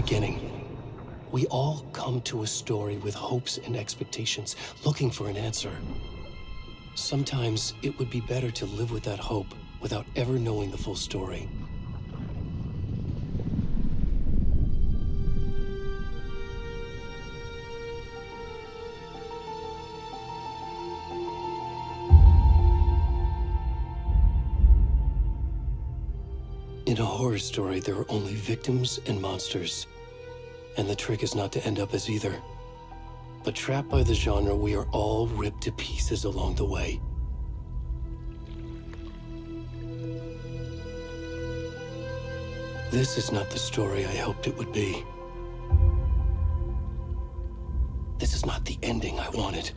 beginning. We all come to a story with hopes and expectations, looking for an answer. Sometimes it would be better to live with that hope without ever knowing the full story. In a horror story, there are only victims and monsters. And the trick is not to end up as either. But trapped by the genre, we are all ripped to pieces along the way. This is not the story I hoped it would be. This is not the ending I wanted.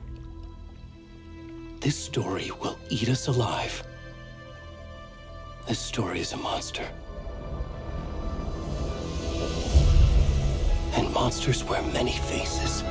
This story will eat us alive. This story is a monster. And monsters wear many faces.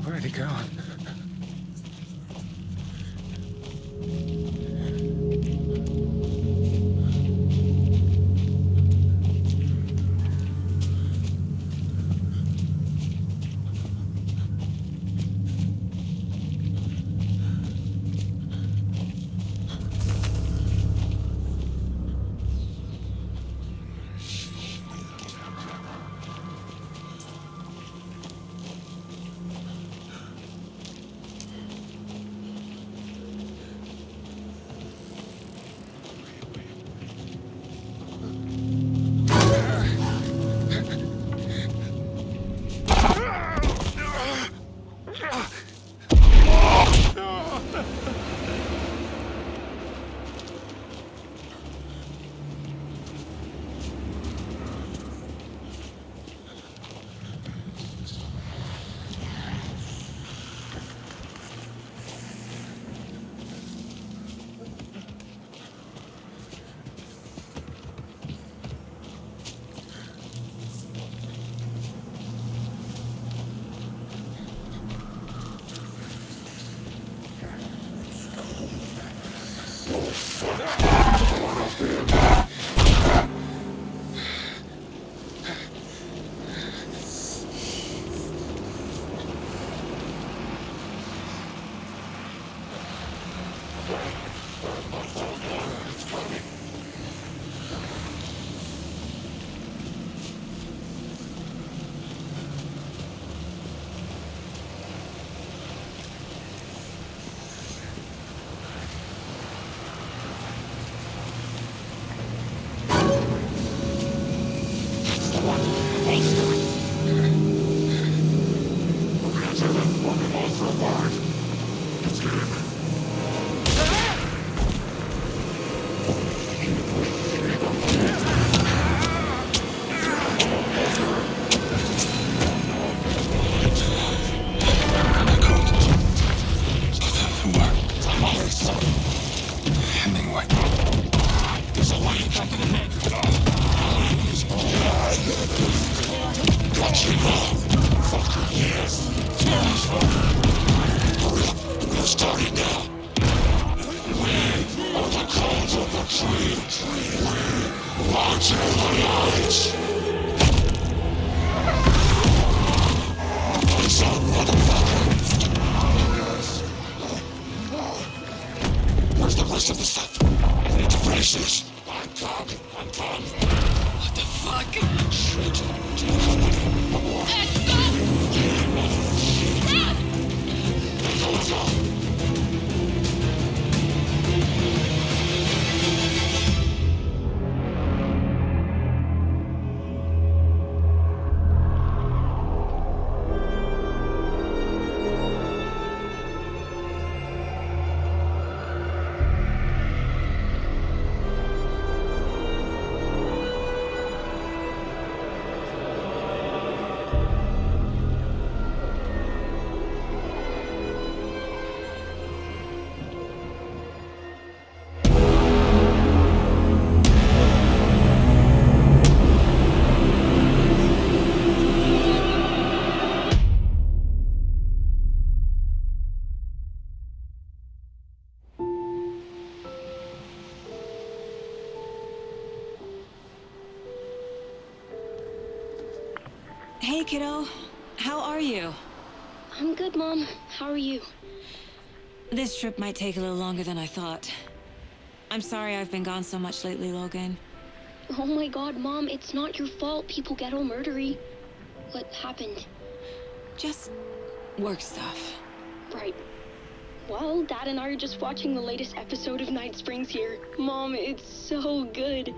Where'd he go? What? Where's the rest of the stuff? I need to finish this. I'm done. What the fuck? Shit. Let's go! Run! Hey, kiddo. How are you? I'm good, Mom. How are you? This trip might take a little longer than I thought. I'm sorry I've been gone so much lately, Logan. Oh my god, Mom, it's not your fault people get all murdery. What happened? Just work stuff. Right. Well, Dad and I are just watching the latest episode of Night Springs here. Mom, it's so good.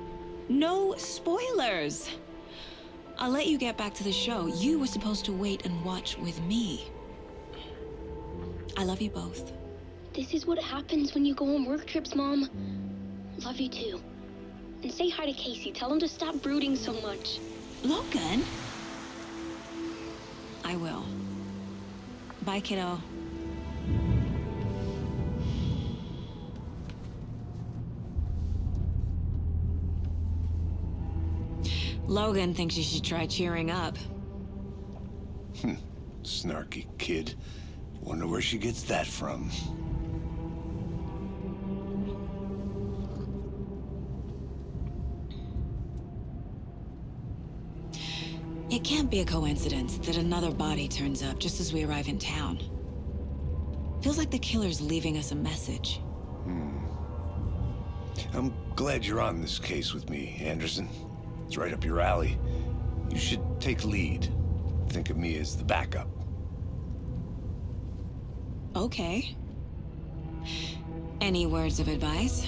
No spoilers! I'll let you get back to the show. You were supposed to wait and watch with me. I love you both. This is what happens when you go on work trips, Mom. Love you too. And say hi to Casey. Tell him to stop brooding so much. Logan? I will. Bye, kiddo. Logan thinks you should try cheering up. Snarky kid. Wonder where she gets that from. It can't be a coincidence that another body turns up just as we arrive in town. Feels like the killer's leaving us a message. I'm glad you're on this case with me, Anderson. It's right up your alley. You should take lead. Think of me as the backup. Okay. Any words of advice?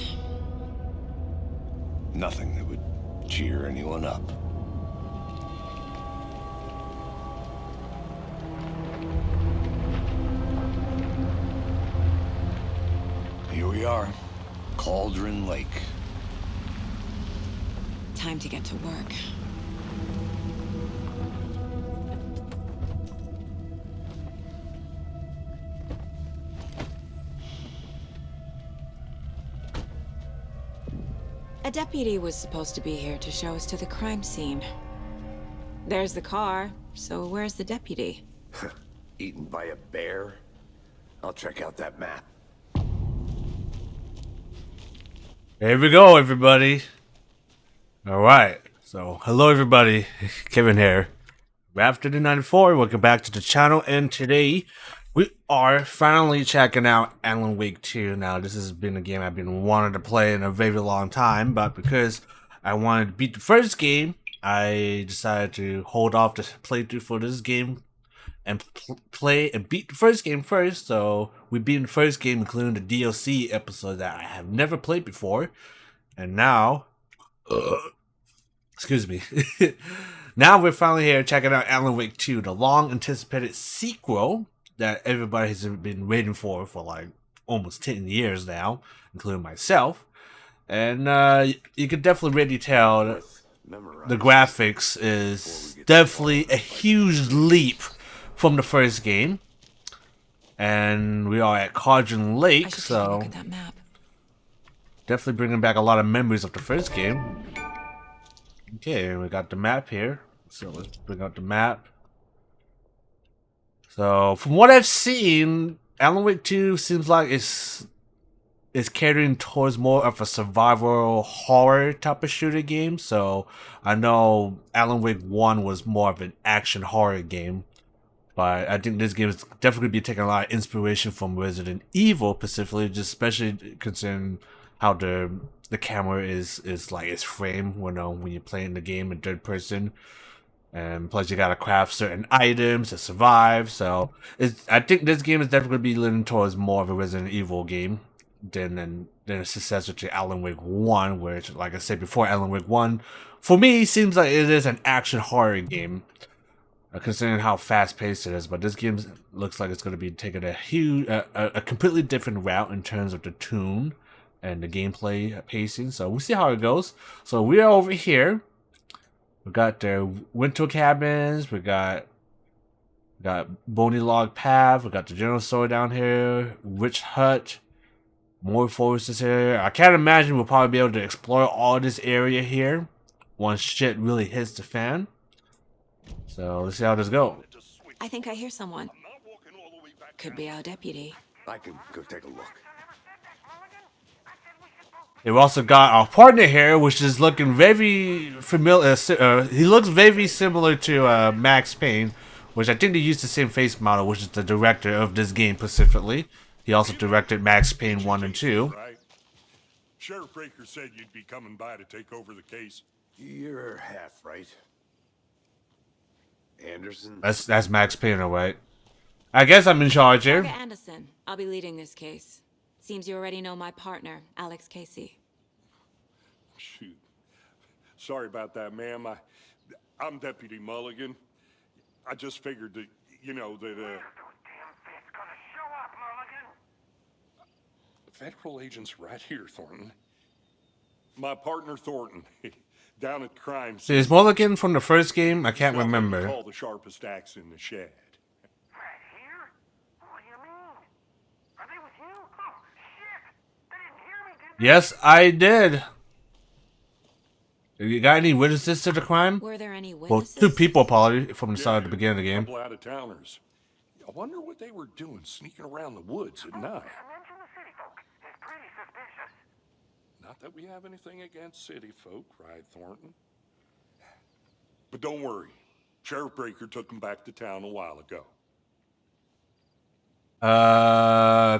Nothing that would cheer anyone up. Here we are. Cauldron Lake. Time to get to work. A deputy was supposed to be here to show us to the crime scene. There's the car, so where's the deputy? Eaten by a bear? I'll check out that map. Here we go, everybody. All right. So, hello, everybody. Kevin here. Rafter94, welcome back to the channel. And today, we are finally checking out Alan Wake 2. Now, this has been a game I've been wanting to play in a very long time. But because I wanted to beat the first game, I decided to hold off the playthrough for this game and play and beat the first game first. So we beat the first game, including the DLC episode that I have never played before. And now, excuse me, now we're finally here checking out Alan Wake 2, the long anticipated sequel that everybody has been waiting for like almost 10 years now, including myself. And you can definitely really tell that the graphics is definitely a huge leap from the first game. And we are at Cauldron Lake, so look at that map. definitely bringing back a lot of memories of the first game. Okay, we got the map here. So let's bring out the map. So from what I've seen, Alan Wake 2 seems like it's is catering towards more of a survival horror type of shooter game. So I know Alan Wake 1 was more of an action horror game. But I think this game is definitely be taking a lot of inspiration from Resident Evil, specifically, just especially considering how the camera is like its frame when you're playing the game in third person, and plus you gotta craft certain items to survive. So I think this game is definitely be leaning towards more of a Resident Evil game than a successor to Alan Wake 1, which, like I said before, Alan Wake 1 for me seems like it is an action horror game. Considering how fast-paced it is, but this game looks like it's going to be taking a completely different route in terms of the tune and the gameplay pacing. So we'll see how it goes. So we are over here. We got the winter cabins. We got Bony Log Path. We got the general store down here. Witch Hut. More forests here. I can't imagine we'll probably be able to explore all this area here once shit really hits the fan. So let's see how this goes. I think I hear someone. Could be our deputy. I can go take a look. We've also got our partner here, which is looking very familiar. He looks very similar to Max Payne, which I think they used the same face model, which is the director of this game specifically. He also directed Max Payne 1 and 2. Right. Sheriff Breaker said you'd be coming by to take over the case. You're half right. Anderson? That's Max Payne, alright. I guess I'm in charge here. Parker Anderson. I'll be leading this case. Seems you already know my partner, Alex Casey. Shoot. Sorry about that, ma'am. I'm Deputy Mulligan. I just figured that, Federal agents right here, Thornton. My partner, Thornton. Down at crime scene. Is Mulligan from the first game? I can't Got what you remember. call the sharpest axe in the shed. Right here? What do you mean? Are they with you? Oh, shit! They didn't hear me, did they? Yes, I did. You got any witnesses to the crime? Were there any Well, witnesses? 2 people probably from the start of the beginning of the game. Couple out-of-towners. I wonder what they were doing sneaking around the woods at night. Mention the city folk. It's pretty suspicious. Not that we have anything against city folk, right, Thornton? But don't worry. Sheriff Breaker took them back to town a while ago.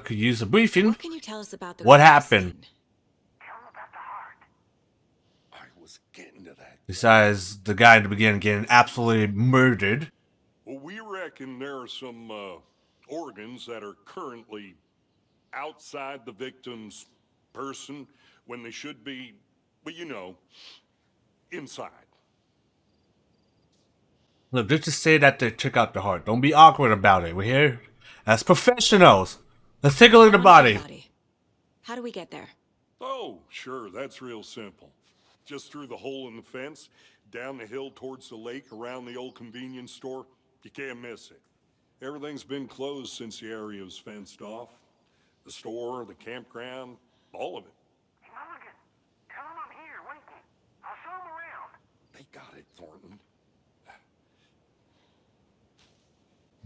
Could use a briefing. What can you tell us about the What crime happened? scene? Tell them about the heart. I was getting to that. Besides the guy in the beginning getting absolutely murdered. Well, we reckon there are some organs that are currently outside the victim's person when they should be, well, inside. Look, let's just say that they took out the heart. Don't be awkward about it. We're here as professionals. Let's take a look at the body. How do we get there? Oh, sure, that's real simple. Just through the hole in the fence, down the hill towards the lake, around the old convenience store. You can't miss it. Everything's been closed since the area was fenced off. The store, the campground, all of it. Hey, Mulligan, tell them I'm here waiting. I'll show them around. They got it, Thornton.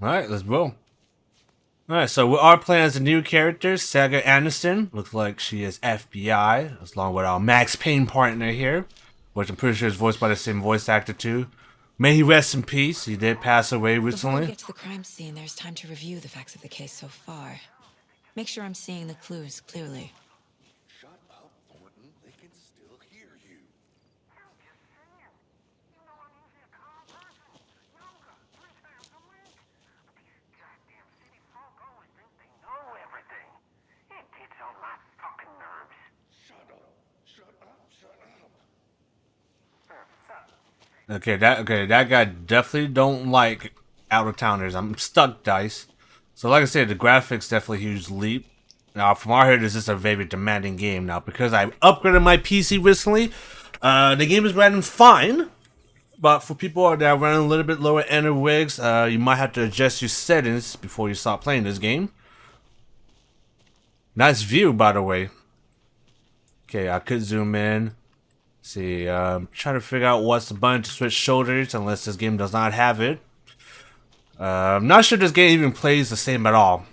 Alright, let's roll. Alright, so we are playing as a new character, Saga Anderson. Looks like she is FBI, along with our Max Payne partner here, which I'm pretty sure is voiced by the same voice actor too. May he rest in peace. He did pass away Before we recently. get to the crime scene, there's time to review the facts of the case so far. Make sure I'm seeing the clues clearly. Shut up, Thornton. They can still hear you. I'm just saying. You know I'm usually a calm person. Yoga 3 times a week. But these goddamn city folk always think they know everything. It gets on my fucking nerves. Shut up. Shut up. Shut up. Okay, that guy definitely don't like out-of-towners. I'm stuck, Dice. So like I said, the graphics definitely a huge leap. Now, from our head, this is a very demanding game. Now, because I upgraded my PC recently, the game is running fine. But for people that are running a little bit lower end of rigs, you might have to adjust your settings before you start playing this game. Nice view, by the way. Okay, I could zoom in. See, trying to figure out what's the button to switch shoulders, unless this game does not have it. I'm not sure this game even plays the same at all.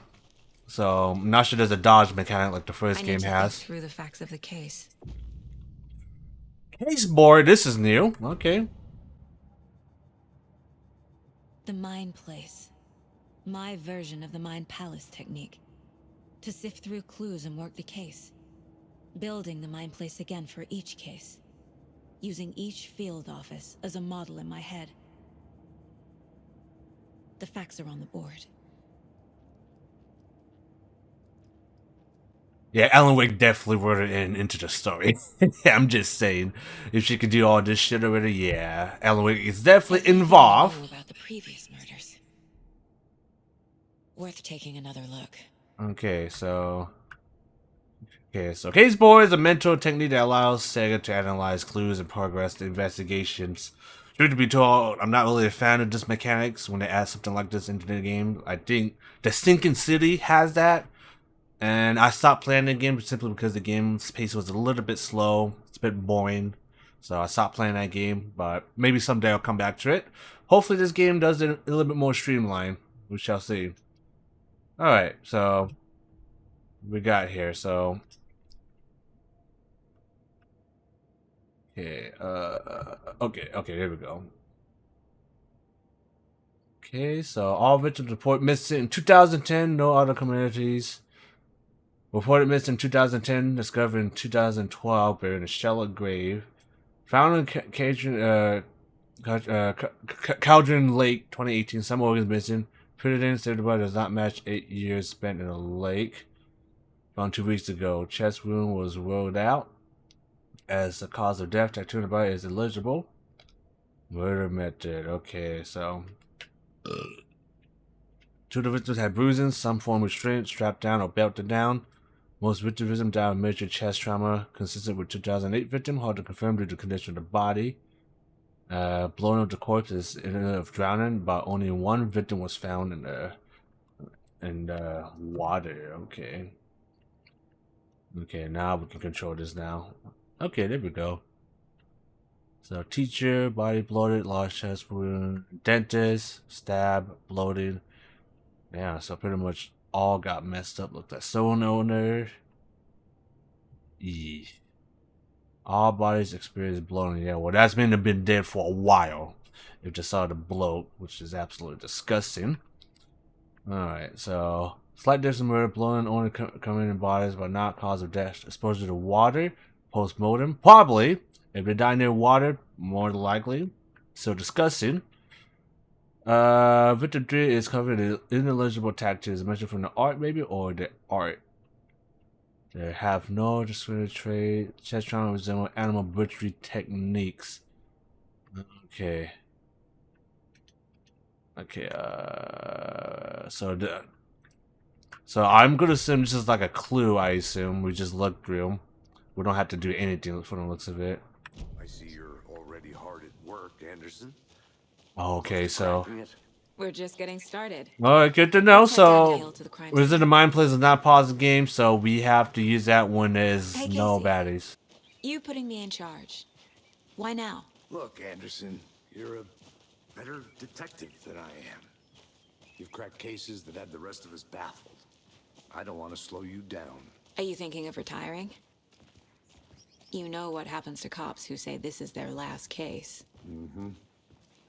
So I'm not sure there's a dodge mechanic like the first I need game to think has. through the facts of the case. Case board, this is new. Okay. The Mind Place. My version of the Mind Palace technique. To sift through clues and work the case. Building the Mind Place again for each case. Using each field office as a model in my head. The facts are on the board. Yeah, Alan Wake definitely wrote it into the story. I'm just saying, if she could do all this shit already, yeah, Alan Wake is definitely Everything I know involved. about the previous murders. Worth taking another look. Okay, so case board is a mental technique that allows Sega to analyze clues and progress the investigations. Truth to be told, I'm not really a fan of this mechanics when they add something like this into the game. I think the Sinking City has that. And I stopped playing the game simply because the game's pace was a little bit slow. It's a bit boring. So I stopped playing that game. But maybe someday I'll come back to it. Hopefully this game does it a little bit more streamlined. We shall see. Alright, so we got here. So okay, okay, there we go. Okay, so all victims report missing in 2010, no other communities. Reported missing in 2010, discovered in 2012, buried in a shallow grave. Found in Cauldron Lake, 2018. Some organs missing. President said the body does not match 8 years spent in a lake. Found 2 weeks ago. Chest wound was ruled out as the cause of death. Tattoo on the body is illegible. Murder method. Okay, so 2 of the victims had bruising, some form of restraint, strapped down or belted down. Most victims died of major chest trauma, consistent with 2008 victim, hard to confirm due to the condition of the body. Blowing up the corpse is in of drowning, but only 1 victim was found in the water. Okay. Okay, now we can control this now. Okay, there we go. So teacher, body bloated, large chest wound, dentist, stab, bloated. Yeah, so pretty much all got messed up. Looked like stone owner. All bodies experience bloating. Yeah, well, that's been dead for a while. If they saw the bloat, which is absolutely disgusting. Alright, so slight difference in murder, bloating only coming in bodies but not cause of death. Exposure to water, post-mortem, probably. If they die near water, more than likely. So disgusting. Victim 3 is covered in ineligible tattoos mentioned from the art, maybe, or the art. They have no discriminatory trade. Chest trauma resemble animal butchery techniques. Okay. Okay, so I'm gonna assume this is like a clue, I assume. We just look through. We don't have to do anything from the looks of it. I see you're already hard at work, Anderson. Okay, so We're just getting started. alright, good to know. Let's head down the So hill to the crime Wizard of Mind Place is not pause the game, so we have to use that when there's Hey, no Casey. baddies. You putting me in charge. Why now? Look, Anderson, you're a better detective than I am. You've cracked cases that had the rest of us baffled. I don't want to slow you down. Are you thinking of retiring? You know what happens to cops who say this is their last case. Mm-hmm.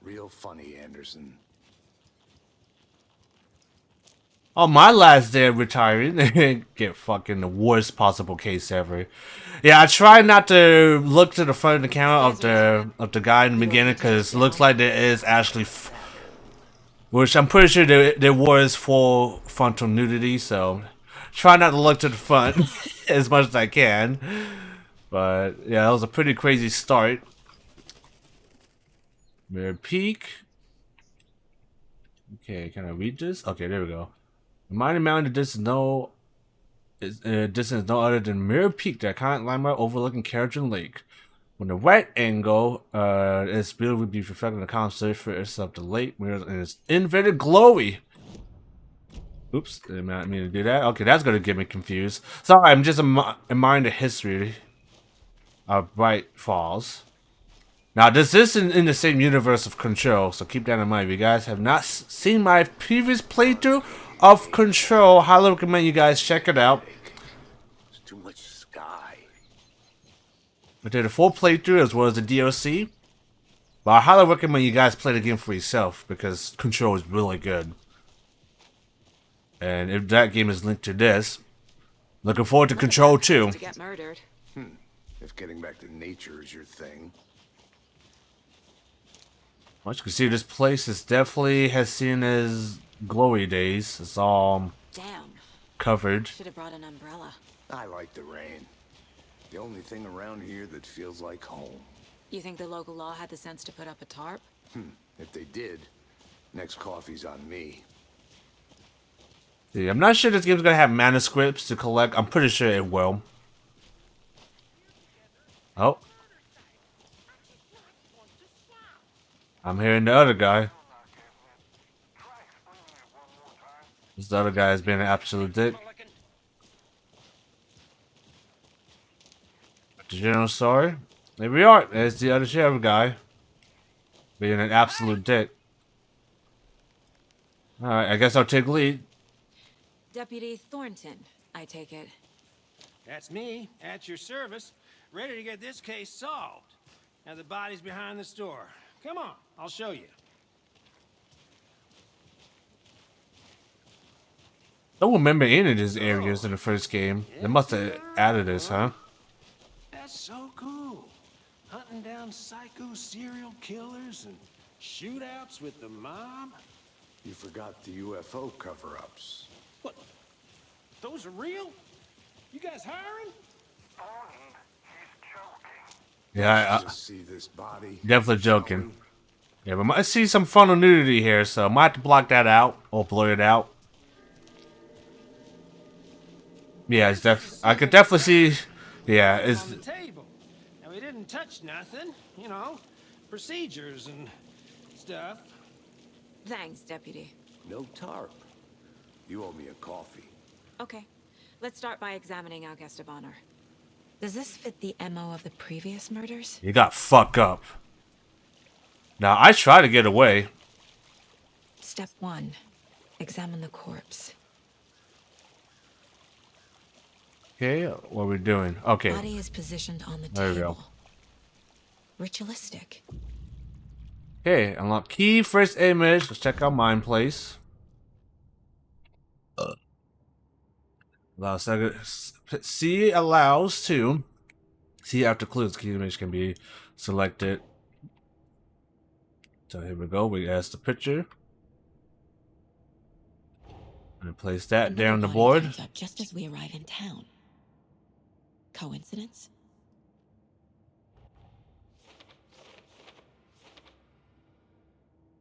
Real funny, Anderson. On my last day of retiring, get fucking the worst possible case ever. Yeah, I try not to look to the front of the camera of the guy in the beginning because it looks like there is actually, which I'm pretty sure there was full frontal nudity. So try not to look to the front as much as I can. But yeah, that was a pretty crazy start. Mirror peak. Okay, can I read this? Okay, there we go. Reminding Mountain that this is no other than Mirror Peak, the iconic landmark overlooking Carrigan Lake. When the right angle its beauty would be reflected on the calm surface of the lake, mirrors and its inverted glowy. Oops, didn't mean to do that. Okay, that's gonna get me confused. Sorry, I'm just admiring the history of Bright Falls. Now, this isn't in the same universe of Control, so keep that in mind. If you guys have not seen my previous playthrough of Control. Highly recommend you guys check it out. It's too much sky. I did a full playthrough as well as the DLC. But I highly recommend you guys play the game for yourself because Control is really good. And if that game is linked to this, looking forward to Control 2. To get murdered. If getting back to nature is your thing. Well, you can see this place is definitely has seen as glory days. It's all Damn. covered. Should have brought an umbrella. I like the rain. The only thing around here that feels like home. You think the local law had the sense to put up a tarp? If they did, next coffee's on me. See, I'm not sure this game's gonna have manuscripts to collect. I'm pretty sure it will. Oh. I'm hearing the other guy. This other guy has been an absolute dick. The general sorry. There we are. There's the other sheriff guy. Being an absolute dick. Alright, I guess I'll take lead. Deputy Thornton, I take it. That's me, at your service, ready to get this case solved. Now the body's behind the store. Come on, I'll show you. I don't remember any of these areas in the first game. They must have added this, huh? That's so cool. Hunting down psycho serial killers and shootouts with the mob. You forgot the UFO cover-ups. What? Those are real? You guys hiring? Yeah, Just see this body. definitely joking. Yeah, we might see some frontal nudity here, so I might have to block that out or blur it out. Yeah, it's I could definitely see. Yeah, it's. On the table. And we didn't touch nothing, you know, procedures and stuff. Thanks, Deputy. No tarp. You owe me a coffee. Okay, let's start by examining our guest of honor. Does this fit the MO of the previous murders? You got fucked up. Now I try to get away. Step 1. Examine the corpse. Okay, what are we doing? Okay, Body is positioned on the There we go. table. Ritualistic. okay. Unlock key first image. Let's check out mine place. Allow second. C allows to see after clues. Key image can be selected. So here we go. We add the picture. And place that Another down the body board. turns up just as we arrive in town. Coincidence?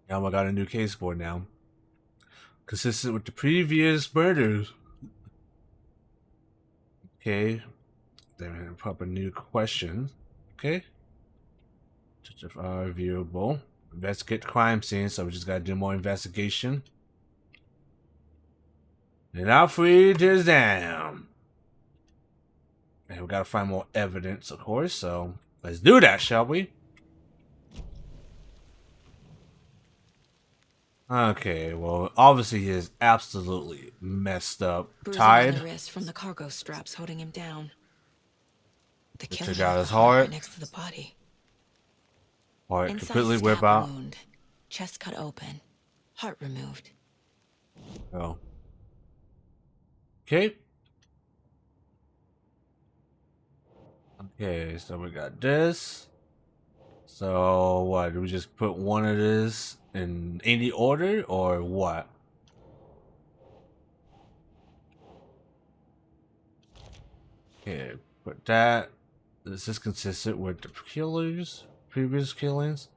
Now I got a new case board now. Consistent with the previous murders. Okay. Then pop a new question. Okay. Justify viewable. Investigate crime scene, so we just gotta do more investigation. And now freeze is down. And we gotta find more evidence, of course, so let's do that, shall we? Okay, well, obviously he is absolutely messed up. Bruising on Tied. the wrist from the cargo straps holding him down. The killer took out left his the heart heart. right next to the body. Or Inside completely stab whip out. wound, chest cut open, heart removed. Oh. Okay. Okay, so we got this. So what? Do we just put one of this in any order or what? Okay, put that. Is this consistent with the previous killings?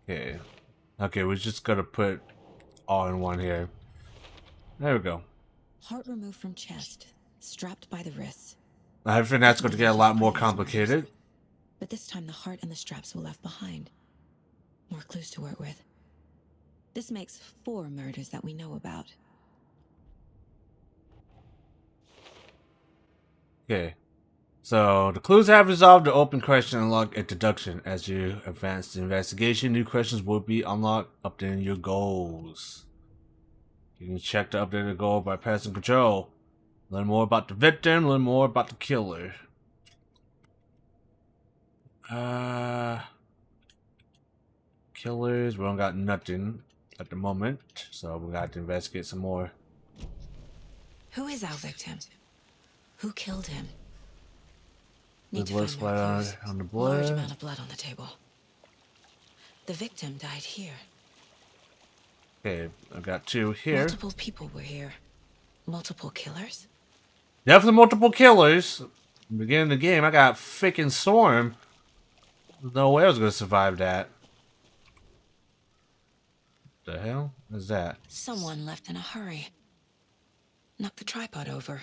Okay. Okay, we're just gonna put all in one here. There we go. Heart removed from chest, strapped by the wrists. I think that's going to get a lot more complicated. But this time the heart and the straps were left behind. More clues to work with. This makes 4 murders that we know about. Okay. So the clues have resolved the open question and unlock a deduction. As you advance the investigation, new questions will be unlocked, updating your goals. You can check the updated goal by pressing control. Learn more about the victim, learn more about the killer. Killers, we don't got nothing at the moment, so we got to investigate some more. Who is our victim? Who killed him? The Need to blood find more splattered clues. on the Large blood. amount of blood on the table. The victim died here. Okay, I've got 2 here. Multiple people were here. Multiple killers? Definitely multiple killers. Beginning of the game, I got freaking Storm. There's no way I was gonna survive that. What the hell is that? Someone left in a hurry. Knocked the tripod over.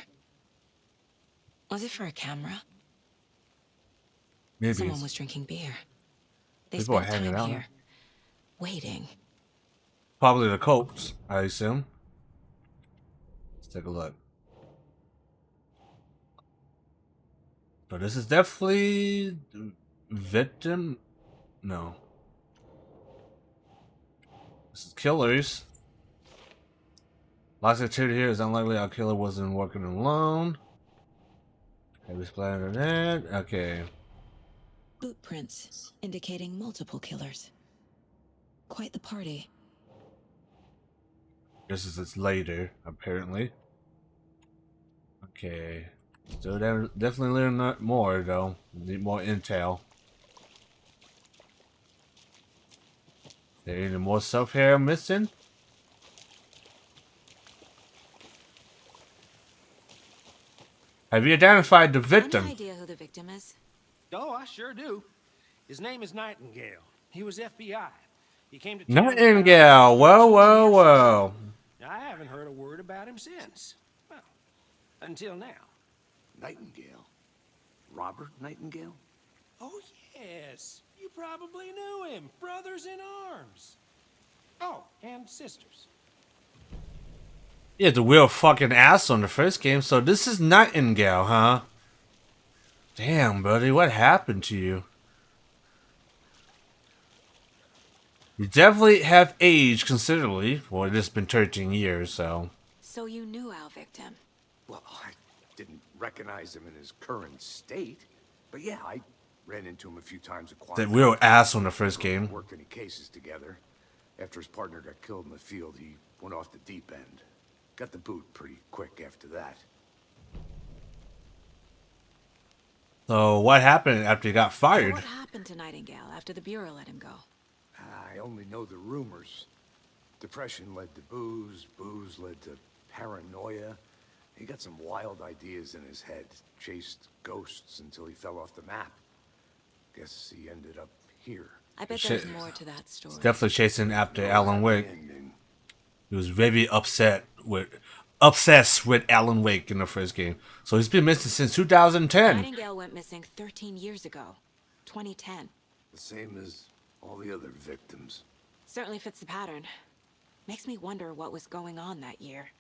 Was it for a camera? Maybe Someone it's was drinking beer. They people are spent hanging time out. here, waiting. Probably the Copes, I assume. Let's take a look. So this is definitely victim. No. This is killers. Lots of activity here is unlikely our killer wasn't working alone. Heavy splatter on that. Okay. Boot prints indicating multiple killers. Quite the party. This is it's later, apparently. Okay. Still definitely learn more though. Need more intel. There any more stuff here I'm missing? Have you identified the Any victim? idea who the victim is? Oh, I sure do. His name is Nightingale. He was FBI. He came to town Nightingale. Whoa, whoa, whoa. I haven't heard a word about him since. Well, until now. Nightingale? Robert Nightingale? Oh, yes. You probably knew him. Brothers in arms. Oh, and sisters. Yeah, the real fucking ass on the first game, so this is Nightingale, huh? Damn, buddy, what happened to you? You definitely have aged considerably. Well, it has been 13 years, so. So you knew our victim. Well, I didn't recognize him in his current state. But yeah, I ran into him a few times at That Quantum. real ass on the first game. Worked any cases together. After his partner got killed in the field, he went off the deep end. Got the boot pretty quick after that. So, what happened after he got So fired? what happened to Nightingale after the Bureau let him go? I only know the rumors. Depression led to booze, booze led to paranoia. He got some wild ideas in his head, chased ghosts until he fell off the map. Guess he ended up here. I bet Shit. there's more to that story. Definitely chasing after Alan Wake. Ending. He was very obsessed with Alan Wake in the first game. So he's been missing since 2010. Nightingale went missing 13 years ago. 2010. The same as all the other victims. Certainly fits the pattern. Makes me wonder what was going on that year.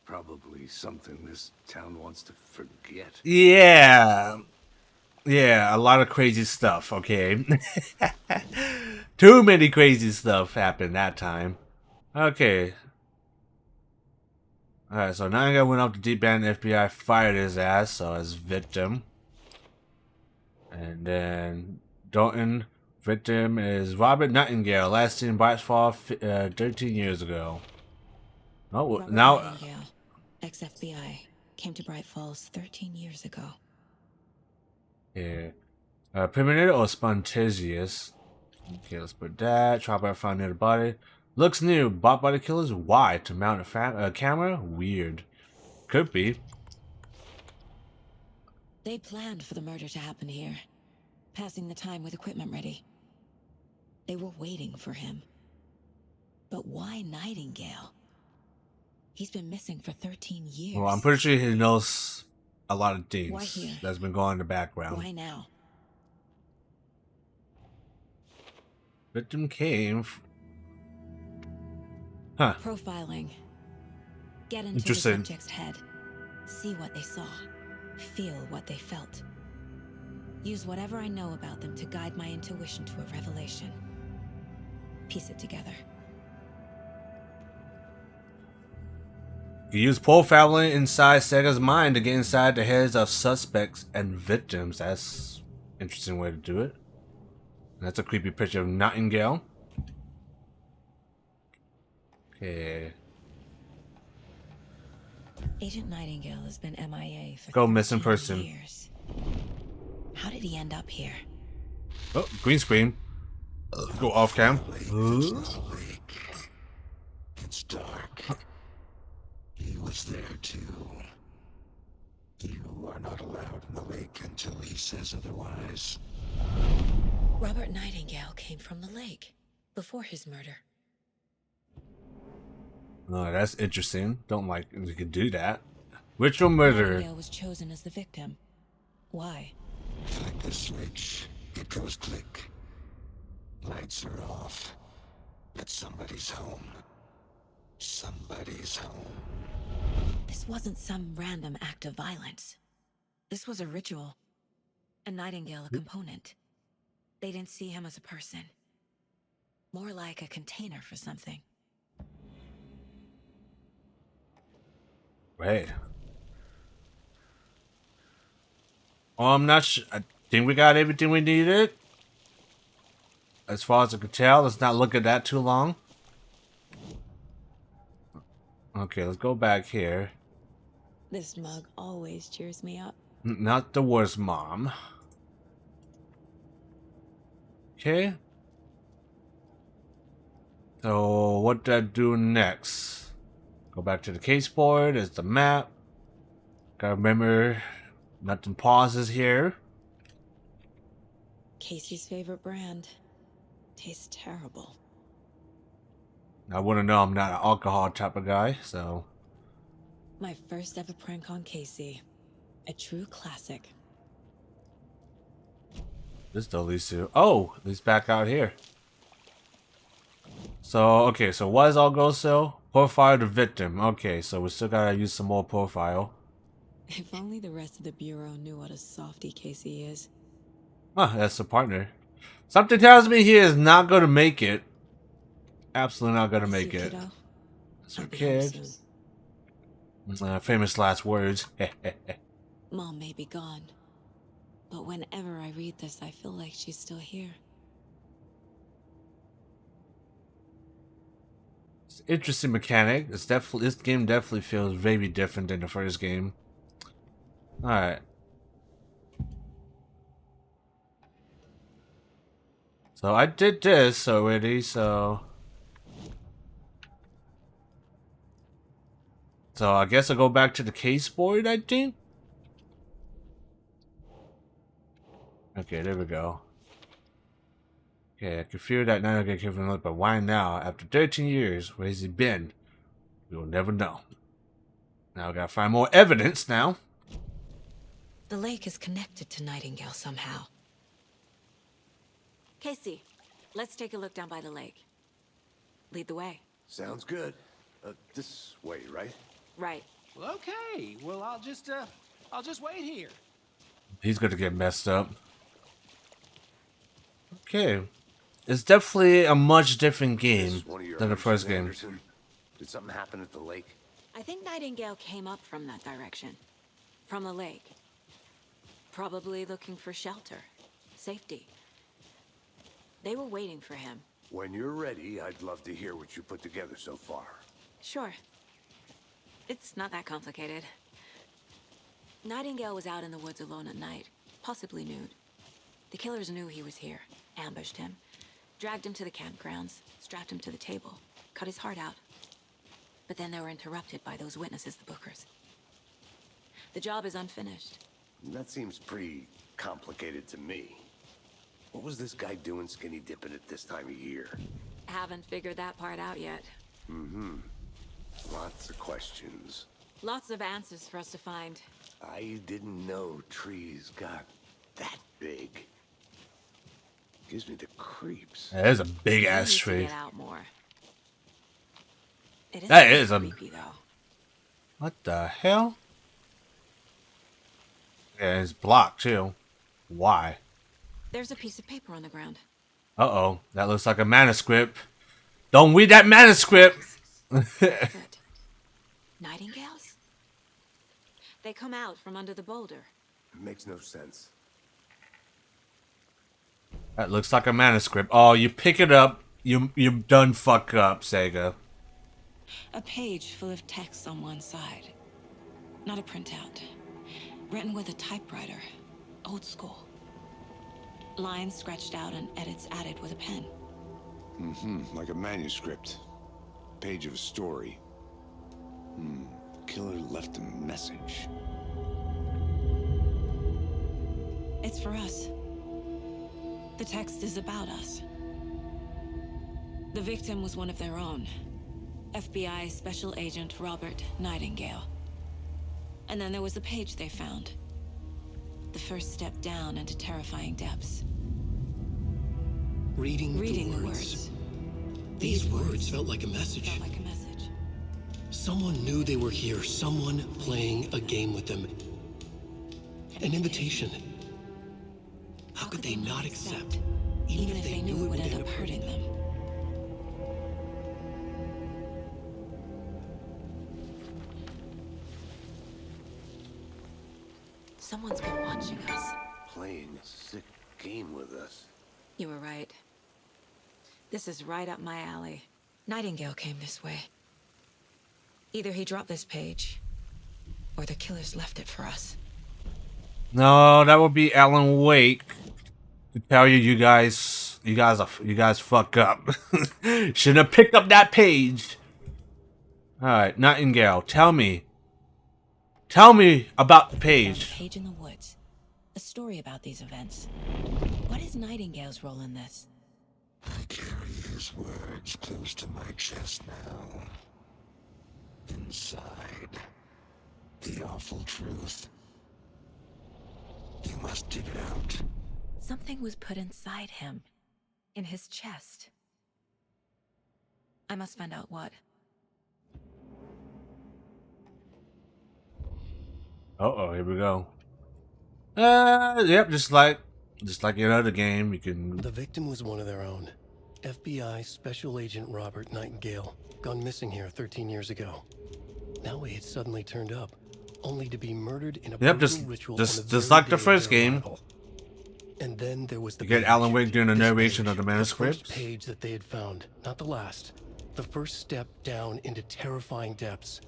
Probably something this town wants to forget. Yeah. Yeah, a lot of crazy stuff, okay? Too many crazy stuff happened that time. Okay. Alright, so Nightingale went up to deep end, FBI fired his ass, so as victim. And then Dalton, victim is Robert Nightingale, last seen in Bright Fall 13 years ago. Oh, Robert now... Nightingale, ex-FBI, came to Bright Falls 13 years ago. Yeah. Premeditated or spontaneous? Okay, let's put that. Tripod found near the body. Looks new. Bought by the killers. Why? To mount a camera? Weird. Could be. They planned for the murder to happen here, passing the time with equipment ready. They were waiting for him. But why Nightingale? He's been missing for 13 years. Well, I'm pretty sure he knows a lot of Why things here? that's been going in the background. Why now? Victim came. Huh. Profiling. Get into the Interesting. subject's head. See what they saw. Feel what they felt. Use whatever I know about them to guide my intuition to a revelation. Piece it together. You use profiling inside Sega's mind to get inside the heads of suspects and victims. That's an interesting way to do it. That's a creepy picture of Nightingale. Okay. Agent Nightingale has been MIA for Go missing 13 person. years. How did he end up here? Oh, green screen. Go off cam. It's dark. He was there too. You are not allowed in the lake until he says otherwise. Robert Nightingale came from the lake before his murder. Oh, that's interesting. Don't like you could do that. Ritual murder. Nightingale was chosen as the victim. Why? Flick the switch. It goes click. Lights are off. But somebody's home. Somebody's home. This wasn't some random act of violence. This was a ritual. And Nightingale a component. They didn't see him as a person. More like a container for something. Right. Well, I'm not sure. I think we got everything we needed. As far as I can tell, let's not look at that too long. Okay, let's go back here. This mug always cheers me up. Not the worst mom. Okay. So, what do I do next? Go back to the case board. There's the map. Gotta remember, nothing pauses here. Casey's favorite brand. Tastes terrible. I wouldn't know, I'm not an alcohol type of guy, so. My first ever prank on Casey. A true classic. This is the Lisu. Oh, he's back out here. So, okay, so what is all go so? Profile the victim. Okay, so we still gotta use some more profile. If only the rest of the Bureau knew what a softie Casey is. Ah, that's the partner. Something tells me he is not gonna make it. Absolutely not gonna Miss make you, it. kiddo. That's her I'll be home kid. soon. Famous last words. Mom may be gone, but whenever I read this, I feel like she's still here. It's an interesting mechanic. It's definitely this game definitely feels very different than the first game. Alright. So I did this already, so I guess I'll go back to the case board, I think. Okay, there we go. Okay, I can fear that now I get killed from another, but why now? After 13 years, where has he been? We will never know. Now I gotta find more evidence now. The lake is connected to Nightingale somehow. Casey, let's take a look down by the lake. Lead the way. Sounds good. This way, right? Right. Well, okay. Well, I'll just wait here. He's gonna get messed up. Okay. It's definitely a much different game This one of your than the hunches, first game. Anderson? Did something happen at the lake? I think Nightingale came up from that direction. From the lake. Probably looking for shelter. Safety. They were waiting for him. When you're ready, I'd love to hear what you put together so far. Sure. It's not that complicated. Nightingale was out in the woods alone at night, possibly nude. The killers knew he was here, ambushed him, dragged him to the campgrounds, strapped him to the table, cut his heart out. But then they were interrupted by those witnesses, the Bookers. The job is unfinished. That seems pretty complicated to me. What was this guy doing skinny dipping at this time of year? Haven't figured that part out yet. Lots of questions. Lots of answers for us to find. I didn't know trees got that big. Gives me the creeps. That is a big We ass need to tree. Get out more. It That pretty is a- creepy, though. What the hell? Yeah, it's blocked too. Why? There's a piece of paper on the ground. Uh-oh. That looks like a manuscript. Don't read that manuscript! Good. Nightingales? They come out from under the boulder. It makes no sense. That looks like a manuscript. Oh, you pick it up, you done fuck up, Sega. A page full of text on one side. Not a printout. Written with a typewriter. Old school. Lines scratched out and edits added with a pen. Like a manuscript. Page of a story. Killer left a message. It's for us. The text is about us. The victim was one of their own. FBI Special Agent Robert Nightingale. And then there was the page they found. The first step down into terrifying depths. Reading the words. These words felt like a message. Felt like a message. Someone knew they were here. Someone playing a game with them. An invitation. How could they not accept, even if they knew it would end up hurting them? Someone's been watching us. Playing a sick game with us. You were right. This is right up my alley. Nightingale came this way. Either he dropped this page, or the killers left it for us. No, that would be Alan Wake to tell you you guys fuck up. Shouldn't have picked up that page. Alright, Nightingale, tell me about the page. Found a page in the woods. A story about these events. What is Nightingale's role in this? I carry his words close to my chest now. Inside, the awful truth. You must dig it out. Something was put inside him. In his chest. I must find out what. Uh-oh, here we go. Yep, just like any other game, you can... The victim was one of their own. FBI Special Agent Robert Nightingale, gone missing here 13 years ago. Now he had suddenly turned up, only to be murdered in a brutal ritual on the just very like the day of first their game. arrival. And then there was the You get page. Alan Wake doing a This narration page, of the the manuscripts. first page that they had found, not the last. The first step down into terrifying depths.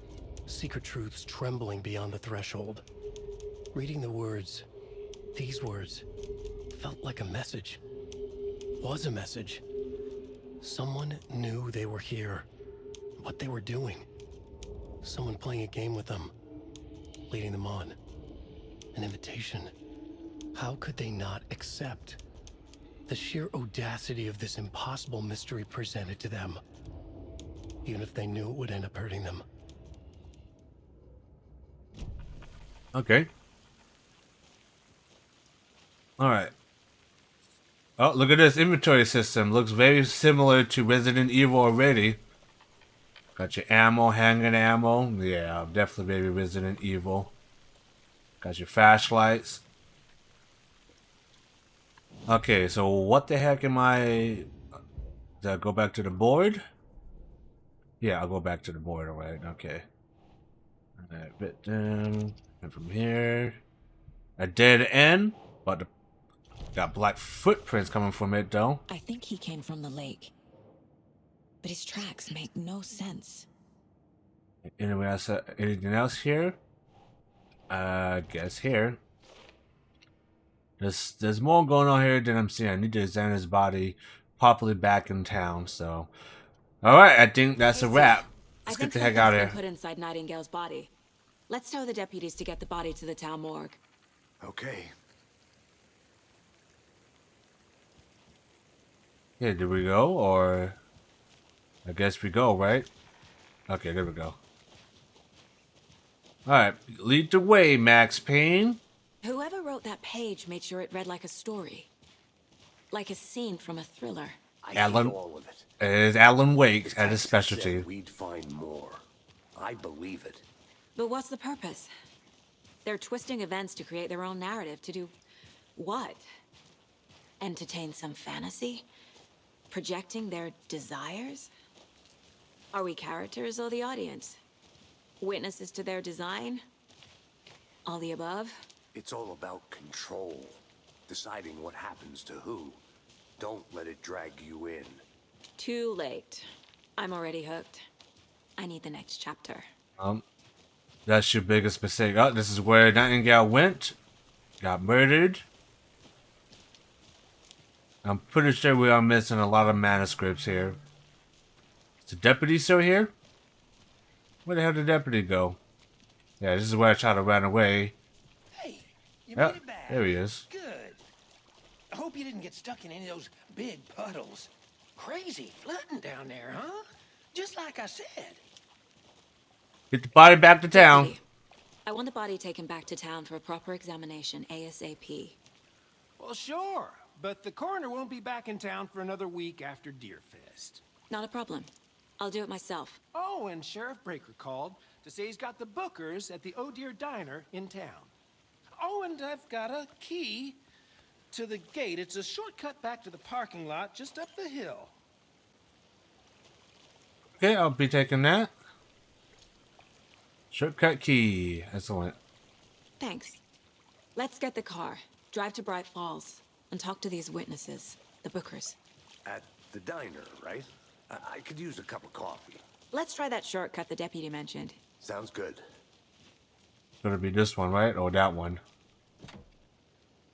Secret truths trembling beyond the threshold. Reading the words, these words, felt like a message. Was a message. Someone knew they were here. What they were doing. Someone playing a game with them. Leading them on. An invitation. How could they not accept? The sheer audacity of this impossible mystery presented to them. Even if they knew it would end up hurting them. Okay. Alright. Oh, look at this inventory system. Looks very similar to Resident Evil already. Got your ammo, handgun ammo. Yeah, definitely very Resident Evil. Got your flashlights. Okay, so what the heck am I... Did I go back to the board? Yeah, I'll go back to the board, alright, okay. Alright, bit down. And from here... A dead end, but the, got black footprints coming from it, though. I think he came from the lake. But his tracks make no sense. Anything else here? Guess here. There's more going on here than I'm seeing. I need to examine his body properly back in town, so... Alright, I think that's a wrap. Let's get the heck out of here. Put inside Nightingale's body. Let's tell the deputies to get the body to the town morgue. Okay. Yeah, did we go, or... I guess we go, right? Okay, there we go. Alright, lead the way, Max Payne. Whoever wrote that page made sure it read like a story. Like a scene from a thriller. I Alan, hate all of it. it is Alan Wake The at his text specialty. said we'd find more. I believe it. But what's the purpose? They're twisting events to create their own narrative, to do What? Entertain some fantasy? Projecting their desires? Are we characters or the audience? Witnesses to their design? All the above? It's all about control. Deciding what happens to who. Don't let it drag you in. Too late. I'm already hooked. I need the next chapter. That's your biggest mistake. Oh, this is where Nightingale went. Got murdered. I'm pretty sure we are missing a lot of manuscripts here. Is the deputy still here? Where the hell did the deputy go? Yeah, this is where I tried to run away. Hey, you Yep, made it back. there he is. Good. I hope you didn't get stuck in any of those big puddles. Crazy flooding down there, huh? Just like I said. Get the body back to town. Deputy, I want the body taken back to town for a proper examination ASAP. Well, sure. But the coroner won't be back in town for another week after Deerfest. Not a problem. I'll do it myself. Oh, and Sheriff Breaker called to say he's got the bookers at the Oh Dear Diner in town. Oh, and I've got a key to the gate. It's a shortcut back to the parking lot just up the hill. Okay, I'll be taking that. Shortcut key. Excellent. Thanks. Let's get the car, drive to Bright Falls, and talk to these witnesses, the bookers. At the diner, right? I could use a cup of coffee. Let's try that shortcut the deputy mentioned. Sounds good. Gonna be this one, right? Or that one.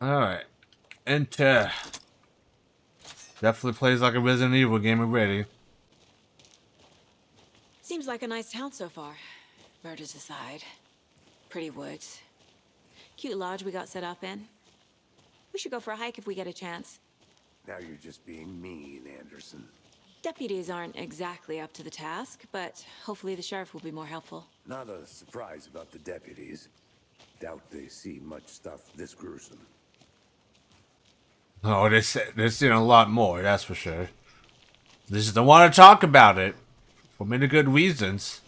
Alright. Enter. Definitely plays like a Resident Evil game already. Seems like a nice town so far. Murders aside. Pretty woods. Cute lodge we got set up in. We should go for a hike if we get a chance. Now you're just being mean, Anderson. Deputies aren't exactly up to the task, but hopefully the sheriff will be more helpful. Not a surprise about the deputies. Doubt they see much stuff this gruesome. Oh, they're seeing a lot more, that's for sure. They just don't want to talk about it. For many good reasons.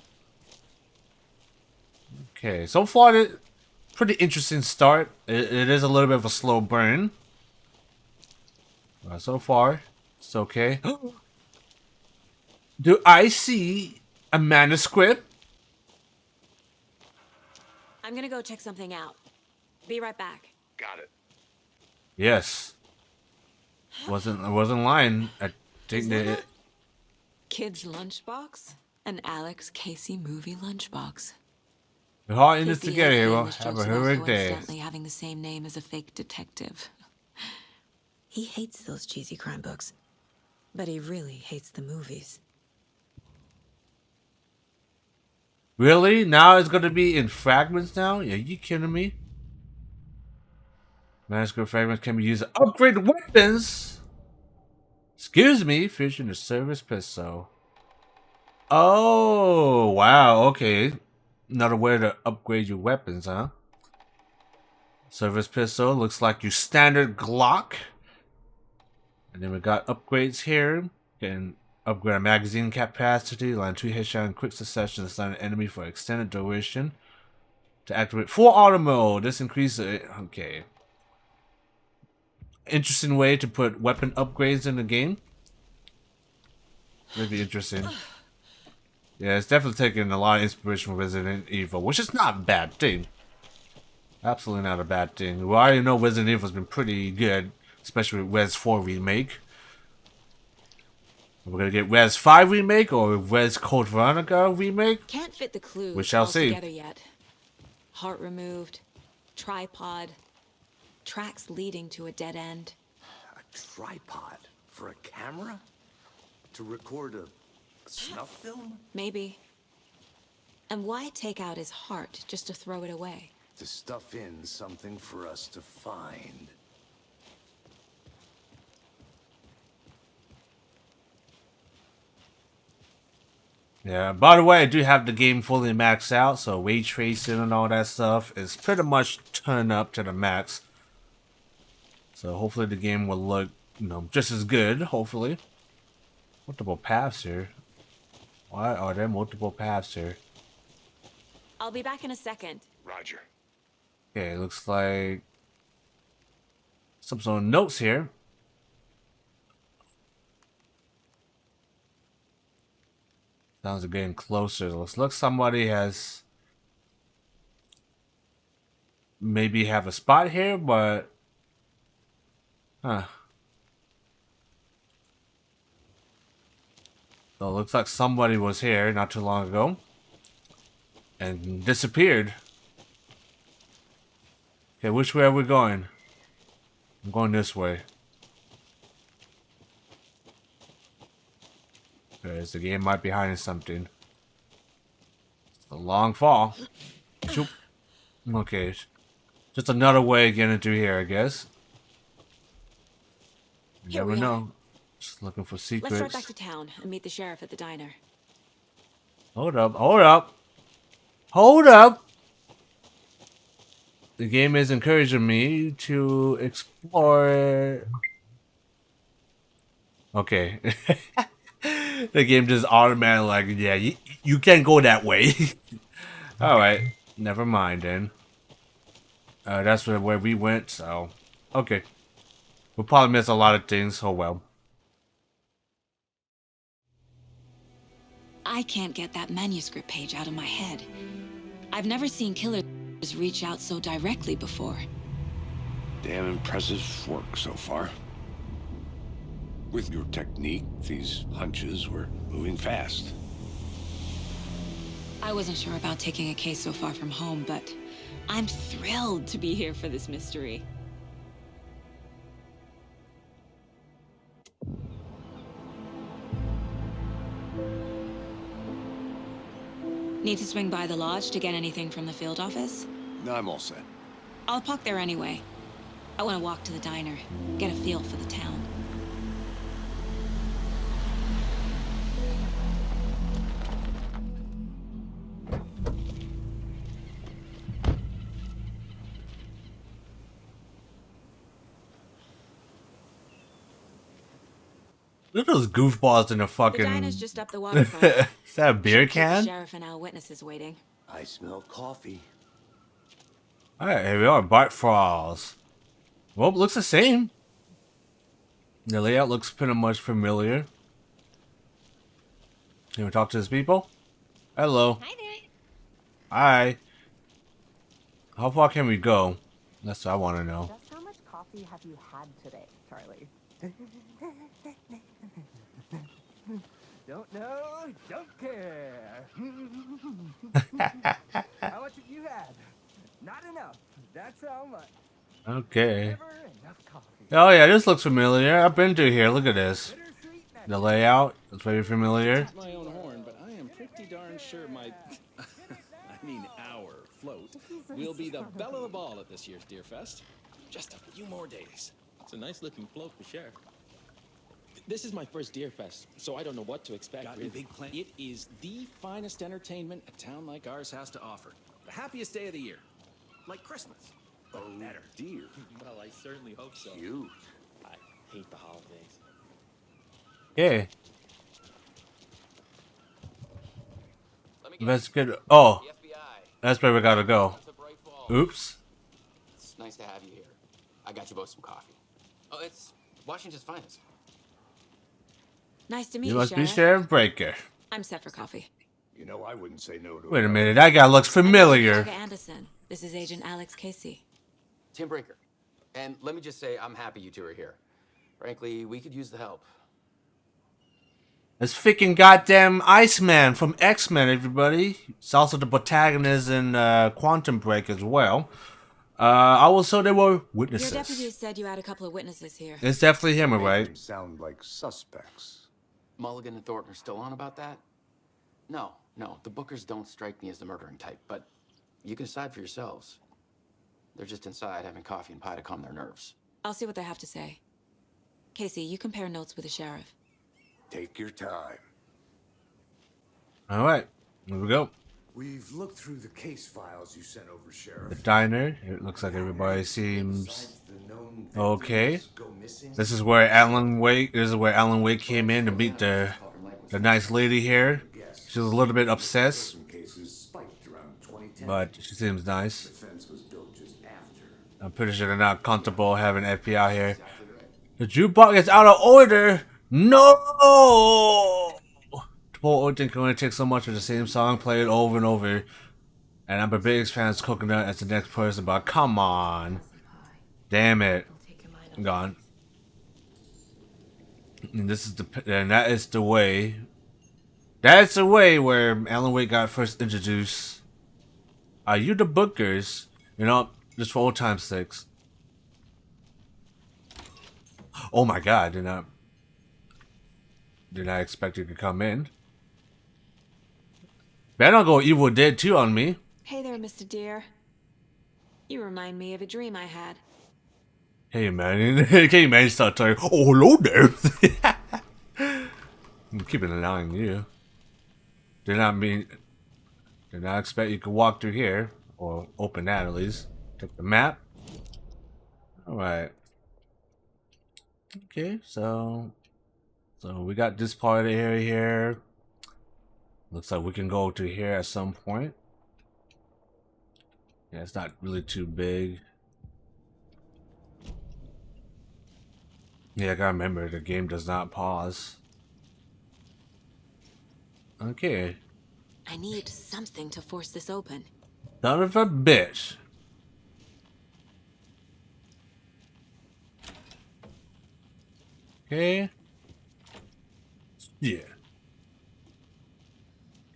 Okay, so far, pretty interesting start. It is a little bit of a slow burn. So far, it's okay. Do I see a manuscript? I'm gonna go check something out. Be right back. Got it. Yes. I wasn't lying. I think that Kid's lunchbox? An Alex Casey movie lunchbox. we're all in this Casey together here. Hayes We'll famous have a jokes about heroic day. coincidentally having the same name as a fake detective. He hates those cheesy crime books, but he really hates the movies. Really? Now it's gonna be in fragments now? Are you kidding me? Manuscript fragments can be used to upgrade weapons. Excuse me, featuring the service pistol. Oh, wow, okay. Another way to upgrade your weapons, huh? Service pistol looks like your standard Glock. And then we got upgrades here. Can upgrade a magazine capacity, line 2 headshot in quick succession, assign an enemy for extended duration. To activate full auto mode, this increases. Okay. Interesting way to put weapon upgrades in the game. Really interesting. Yeah, it's definitely taking a lot of inspiration from Resident Evil, which is not a bad thing. Absolutely not a bad thing. We already know Resident Evil's been pretty good, especially with Res 4 Remake. We're gonna get Res 5 Remake or Res Code Veronica Remake? Can't fit the clues We shall all see. together yet. Heart removed, tripod, tracks leading to a dead end. A tripod for a camera? To record a snuff film? Maybe. And why take out his heart just to throw it away? To stuff in something for us to find. Yeah, by the way, I do have the game fully maxed out, so ray tracing and all that stuff is pretty much turned up to the max. So hopefully the game will look, just as good, hopefully. Multiple paths here. Why are there multiple paths here? I'll be back in a second. Roger. Okay, looks like some sort of notes here. Sounds are getting closer. Looks like somebody has maybe have a spot here, but huh. So it looks like somebody was here not too long ago and disappeared. Okay, which way are we going? I'm going this way. Because the game might be hiding something. It's a long fall. Shoop. Okay. Just another way of getting through here, I guess. You Here never we are. know. Just looking for Let's start back secrets. to town and meet the sheriff at the diner. Hold up, hold up. Hold up! The game is encouraging me to explore. Okay. The game just automatically like, yeah, you can't go that way. Alright. Never mind then. That's where we went, so. Okay. We'll probably miss a lot of things. Oh well. I can't get that manuscript page out of my head. I've never seen killers reach out so directly before. Damn impressive work so far. With your technique, these hunches were moving fast. I wasn't sure about taking a case so far from home, but I'm thrilled to be here for this mystery. Need to swing by the lodge to get anything from the field office? No, I'm all set. I'll park there anyway. I want to walk to the diner, get a feel for the town. Look at those goofballs in the The fucking. diner's just up the waterfront. Is that a beer Keep the can? sheriff and our witnesses waiting. I smell coffee. Alright, here we are. Bart Falls. Well, looks the same. The layout looks pretty much familiar. Can we talk to these people? Hello. Hi there. Hi. How far can we go? That's what I want to know. Just how much coffee have you had today, Charlie? Don't know, don't care. How much have you had? Not enough. That's how much. Okay. Never enough coffee. Oh yeah, this looks familiar. I've been through here. Look at this. Bittersweet The layout is very familiar. Toot my own horn, but I am pretty darn sure my, I mean our float will be the belle of the ball at this year's Deer Fest. Just a few more days. It's a nice looking float for sure. This is my first Deer Fest, so I don't know what to expect. Got really. any big plan? It is the finest entertainment a town like ours has to offer. The happiest day of the year. Like Christmas. But better. Dear. Well, I certainly hope so. Cute. I hate the holidays. Okay. That's good. Oh, that's where we gotta go. Oops. It's nice to have you here. I got you both some coffee. Oh, it's Washington's finest. Nice to meet You you, must be Sheriff. Sheriff Breaker. I'm set for coffee. You know, I wouldn't say no to Wait a another. minute, that guy looks familiar. Saga Anderson. This is Agent Alex Casey. Tim Breaker. And let me just say, I'm happy you two are here. Frankly, we could use the help. It's freaking goddamn Iceman from X-Men, everybody. It's also the protagonist in Quantum Break as well. Also, there were Your witnesses. deputy said you had a couple of witnesses here. It's definitely him, Make right? them sound like suspects. Mulligan and Thornton are still on about that? No, the Bookers don't strike me as the murdering type, but you can decide for yourselves. They're just inside having coffee and pie to calm their nerves. I'll see what they have to say. Casey, you compare notes with the sheriff. Take your time. All right, here we go. We've looked through the case files you sent over, The Sheriff. diner. It looks like everybody seems Besides the known okay. victims go missing, This is where Alan Wake. This is where Alan Wake came in to meet the nice lady here. She's a little bit obsessed, some cases spiked around 2010. but she seems nice. The fence was built just after. I'm pretty sure they're not comfortable having FBI here. The jukebox is out of order. No. The whole order can only take so much of the same song played over and over. And I'm a biggest fan of Coconut as the next person, but come on. Damn it. I'm gone. And that is the way. That's the way where Alan Wake got first introduced. Are you the bookers? You know, just for old time's sakes. Oh my god, did not expect you to come in. Better not go Evil Dead 2 on me. Hey there, Mr. Deer. You remind me of a dream I had. Hey man, can you man start talking? Oh hello there. I'm keeping an eye on you. Did not expect you could walk through here. Or open that at least. Take the map. Alright. Okay, so we got this part of the area here. Looks like we can go to here at some point. Yeah, it's not really too big. Yeah, I gotta remember the game does not pause. Okay. I need something to force this open. Son of a bitch. Okay. Yeah.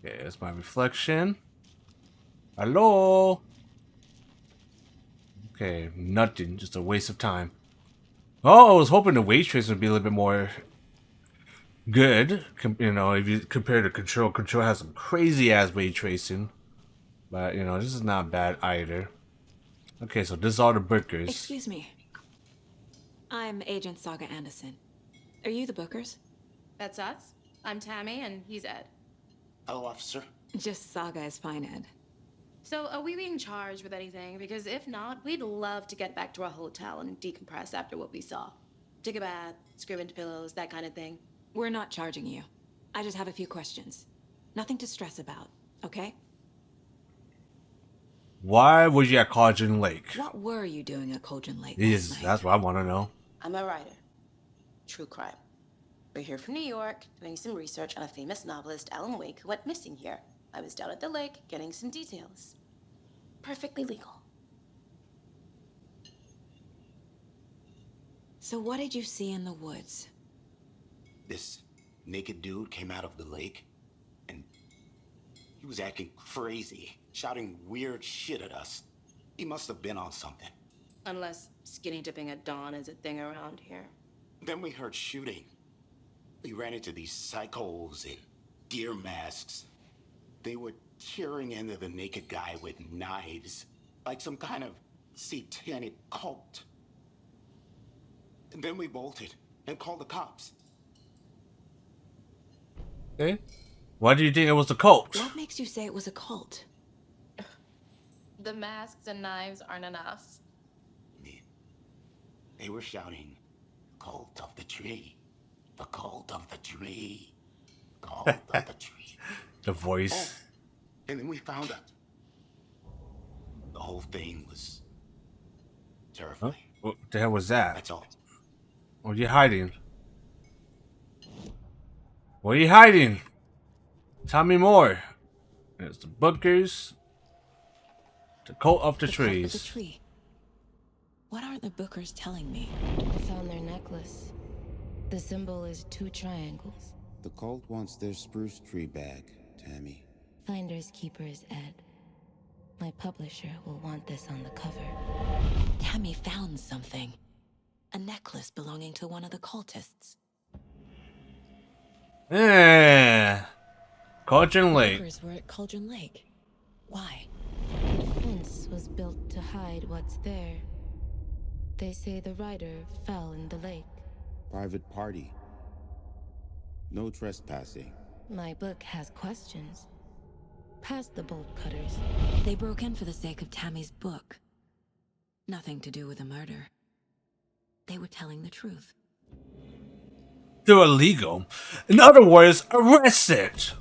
Okay, that's my reflection. Hello. Okay, nothing. Just a waste of time. Oh, I was hoping the weight trace would be a little bit more good. You know, if you compare to Control. Control has some crazy ass weight tracing. But, you know, this is not bad either. Okay, so this is all the bookers. Excuse me. I'm Agent Saga Anderson. Are you the bookers? That's us. I'm Tammy, and he's Ed. Hello, officer. Just Saga is fine, Ed. So, are we being charged with anything? Because if not, we'd love to get back to our hotel and decompress after what we saw. Take a bath, scream into pillows, that kind of thing. We're not charging you. I just have a few questions. Nothing to stress about, okay? Why was you at Cauldron Lake? What were you doing at Cauldron Lake Yes, last night? that's what I want to know. I'm a writer. True crime. We're here from New York, doing some research on a famous novelist, Alan Wake, who went missing here. I was down at the lake, getting some details. Perfectly legal. So what did you see in the woods? This naked dude came out of the lake, and he was acting crazy, shouting weird shit at us. He must have been on something. Unless skinny dipping at dawn is a thing around here. Then we heard shooting. We ran into these psychos in deer masks. They were tearing into the naked guy with knives, like some kind of satanic cult. And then we bolted and called the cops. Okay. Why do you think it was a cult? What makes you say it was a cult? The masks and knives aren't enough. They were shouting, "Cult of the tree. The cult of the tree. Cult of the tree." The voice. Oh, and then we found out. The whole thing was terrifying. Huh? What the hell was that? That's all. What are you hiding? What are you hiding? Tell me more. There's the bookers. The cult of the trees. Cult of the tree. What are the bookers telling me? I found their necklace. The symbol is 2 triangles. The cult wants their spruce tree back, Tammy. Finders keepers, Ed. My publisher will want this on the cover. Tammy found something. A necklace belonging to one of the cultists. Yeah. Cauldron Lake. The bookers were at Cauldron Lake. Why? The fence was built to hide what's there. They say the writer fell in the lake. Private party. No trespassing. My book has questions. Past the bolt cutters. They broke in for the sake of Tammy's book. Nothing to do with the murder. They were telling the truth. They're illegal. In other words, arrested.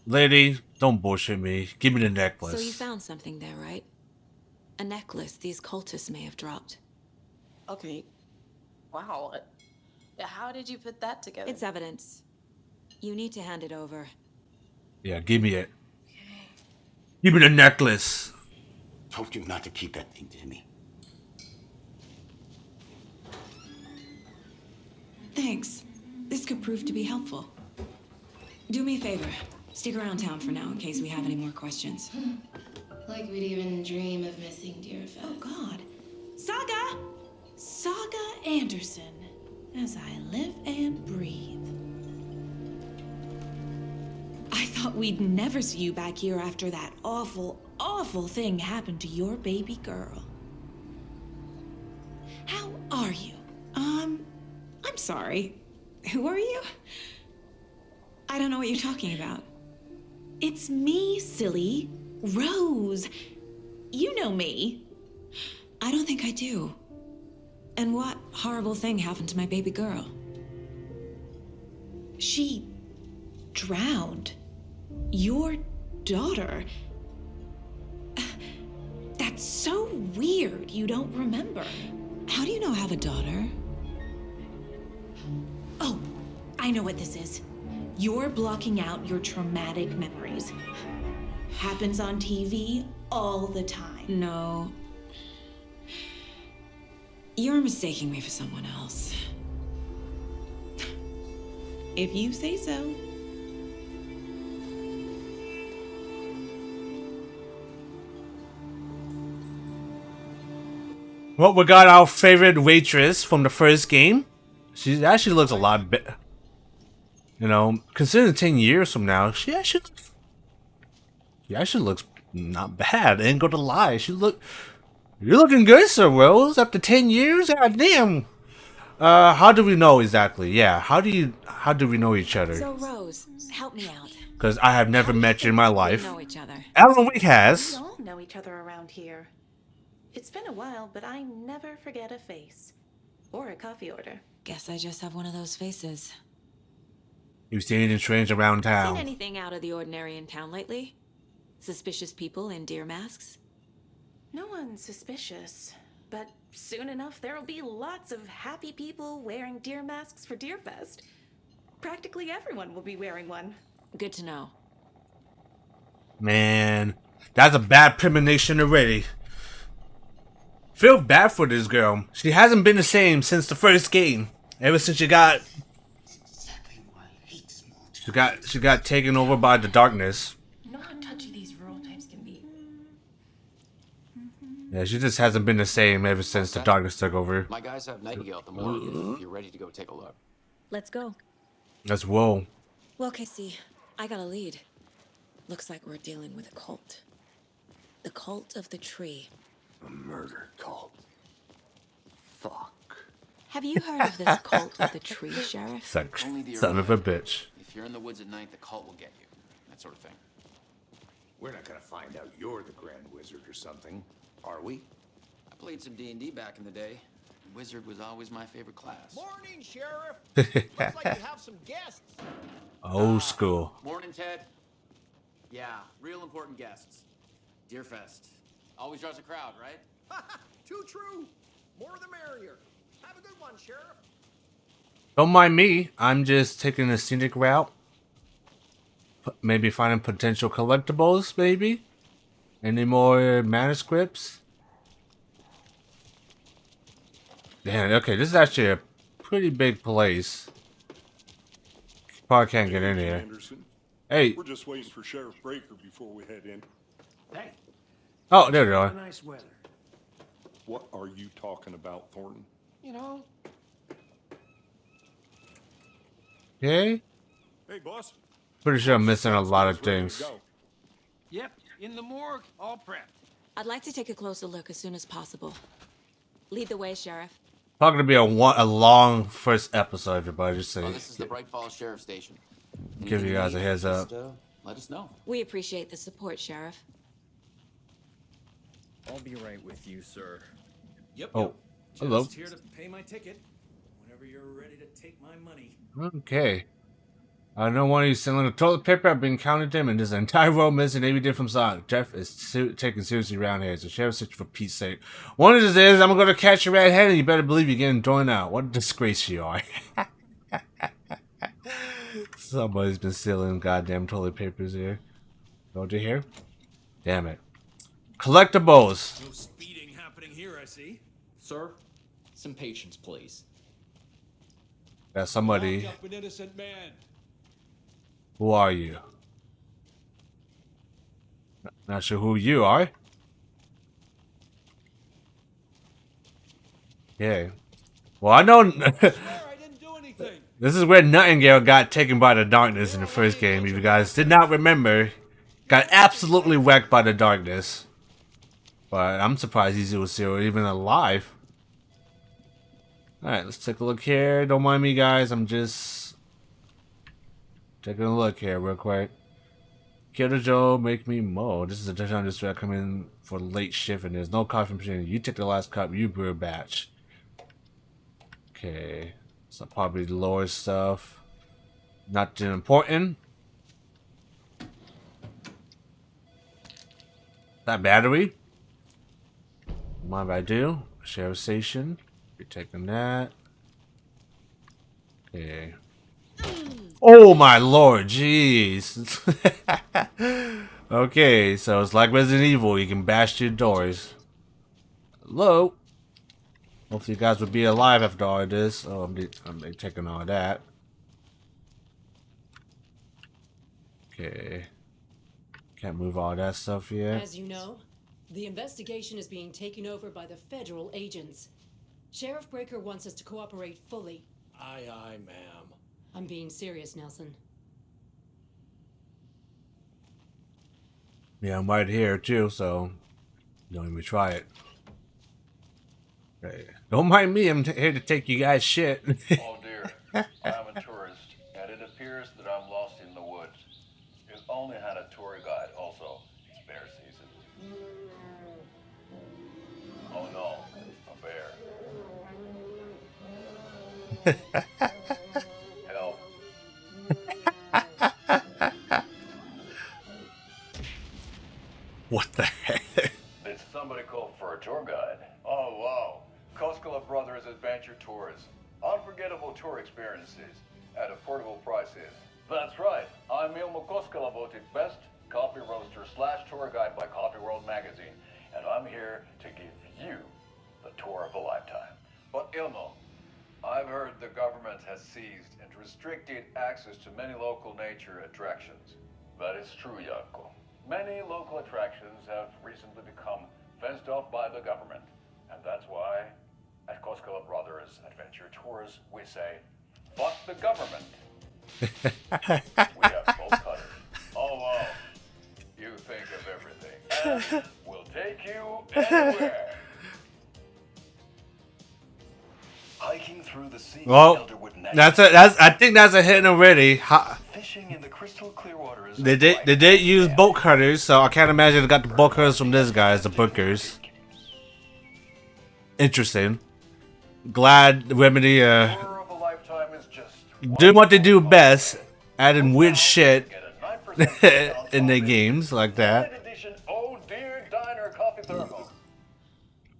Lady, don't bullshit me. Give me the necklace. So you found something there, right? A necklace these cultists may have dropped. Okay. Wow. How did you put that together? It's evidence. You need to hand it over. Yeah, give me it. Give me the necklace. Told you not to keep that thing, Timmy. Thanks. This could prove to be helpful. Do me a favor. Stick around town for now in case we have any more questions. Like we'd even dream of missing Deerfest. Oh, God. Saga! Saga Anderson. As I live and breathe. I thought we'd never see you back here after that awful, awful thing happened to your baby girl. How are you? I'm sorry. Who are you? I don't know what you're talking about. It's me, silly. Rose. You know me. I don't think I do. And what horrible thing happened to my baby girl? She drowned. Your daughter. That's so weird you don't remember. How do you know I have a daughter? Oh, I know what this is. You're blocking out your traumatic memories. Happens on TV all the time. No. You're mistaking me for someone else. If you say so. Well, we got our favorite waitress from the first game. She actually looks a lot better. You know, considering 10 years from now, she actually looks not bad. Ain't gonna lie. You're looking good, Sir Rose. After 10 years, god damn. How do we know exactly? Yeah, how do we know each other? So Rose, help me out. Because I have never met you in my life. We know each other. Alan Wake has. We all know each other around here. It's been a while, but I never forget a face. Or a coffee order. Guess I just have one of those faces. You've seen anything strange around town? Seen anything out of the ordinary in town lately? Suspicious people in deer masks? No one's suspicious. But soon enough, there'll be lots of happy people wearing deer masks for Deerfest. Practically everyone will be wearing one. Good to know. Man, that's a bad premonition already. Feel bad for this girl. She hasn't been the same since the first game. Ever since she got taken over by the darkness. You know how touchy these rural types can be. Yeah, she just hasn't been the same ever since the darkness took over. My guys have Nightingale at the morgue if you're ready to go take a look. Let's go. That's whoa. Well, Casey, I got a lead. Looks like we're dealing with a cult. The cult of the tree. A murder cult. Fuck. Have you heard of this cult of the tree, Sheriff? Son of a bitch. If you're in the woods at night, the cult will get you. That sort of thing. We're not gonna find out you're the Grand Wizard or something, are we? I played some D&D back in the day. Wizard was always my favorite class. Morning, Sheriff. Looks like you have some guests. Old school. Morning, Ted. Yeah, real important guests. Deerfest. Always draws a crowd, right? Too true. More the merrier. Have a good one, Sheriff. Don't mind me. I'm just taking a scenic route. Maybe finding potential collectibles, maybe? Any more manuscripts? Damn, okay, this is actually a pretty big place. Probably can't get in here. Anderson. Hey. We're just waiting for Sheriff Breaker before we head in. Hey. Oh, there we are. Nice weather. What are you talking about, Thornton? You know. Okay. Hey, boss. Pretty sure I'm missing a lot of things. Yep, in the morgue, all prepped. I'd like to take a closer look as soon as possible. Lead the way, Sheriff. Probably gonna be a long first episode, everybody. Just Well, this is the Bright Falls Sheriff Station. give you guys a heads up. Just, let us know. We appreciate the support, Sheriff. I'll be right with you, sir. Yep. Oh, hello. Just here to pay my ticket. Whenever you're ready to take my money. Okay. I know one of you selling the toilet paper. I've been counting them, and there's an entire row missing every different song. Jeff is taken seriously around here. It's a sheriff's situation for Pete's sake. One of these days, I'm gonna catch your red head, and you better believe you're getting thrown out. What a disgrace you are. Somebody's been stealing goddamn toilet papers here. Go to here. Damn it. Collectibles. No speeding happening here, I see. Sir, some patience, please. That's somebody. Lock up an innocent man. Who are you? Not sure who you are. Yeah. Well, I know. This is where Nightingale got taken by the darkness in the first game. If you guys did not remember, got absolutely wrecked by the darkness. But I'm surprised he was still even alive. Alright, let's take a look here. Don't mind me, guys. I'm just taking a look here real quick. Killer Joe, make me mo. This is a touchdown district. I come in for late shift and there's no coffee machine. You take the last cup, you brew a batch. Okay. So probably the lower stuff. Not too important. That battery. Mind if I do? Share station. Be taking that. Okay. Oh my lord, jeez. Okay, so it's like Resident Evil, you can bash through doors. Hello? Hopefully you guys will be alive after all of this. Oh, I'm taking all that. Okay. Can't move all that stuff yet. As you know, the investigation is being taken over by the federal agents. Sheriff Breaker wants us to cooperate fully. Aye, aye, ma'am. I'm being serious, Nelson. Yeah, I'm right here too, so don't even try it. Okay. Don't mind me, I'm here to take you guys shit. Oh dear, I'm a tourist, and it appears that I'm lost in the woods. You've only had a tour guide, also. It's bear season. Oh no, a bear. Help. What the heck? Did somebody call for a tour guide? Oh wow, Koskela Brothers Adventure Tours. Unforgettable tour experiences at affordable prices. That's right, I'm Ilmo Koskela, voted best coffee roaster / tour guide by Coffee World magazine, and I'm here to give you the tour of a lifetime. But Ilmo, I've heard the government has seized and restricted access to many local nature attractions. That is true, Janko. Many local attractions have recently become fenced off by the government. And that's why, at Koskela Brothers Adventure Tours, we say, fuck the government. We have bolt cutters. Oh, wow. You think of everything. And we'll take you anywhere. Hiking through the sea. Well, I think that's a hit already. Fishing in the crystal clear waters. They did use bolt cutters, so I can't imagine they got the bolt cutters from this guys, the bookers. Interesting. Glad Remedy doing what they do best, adding weird shit in their games like that.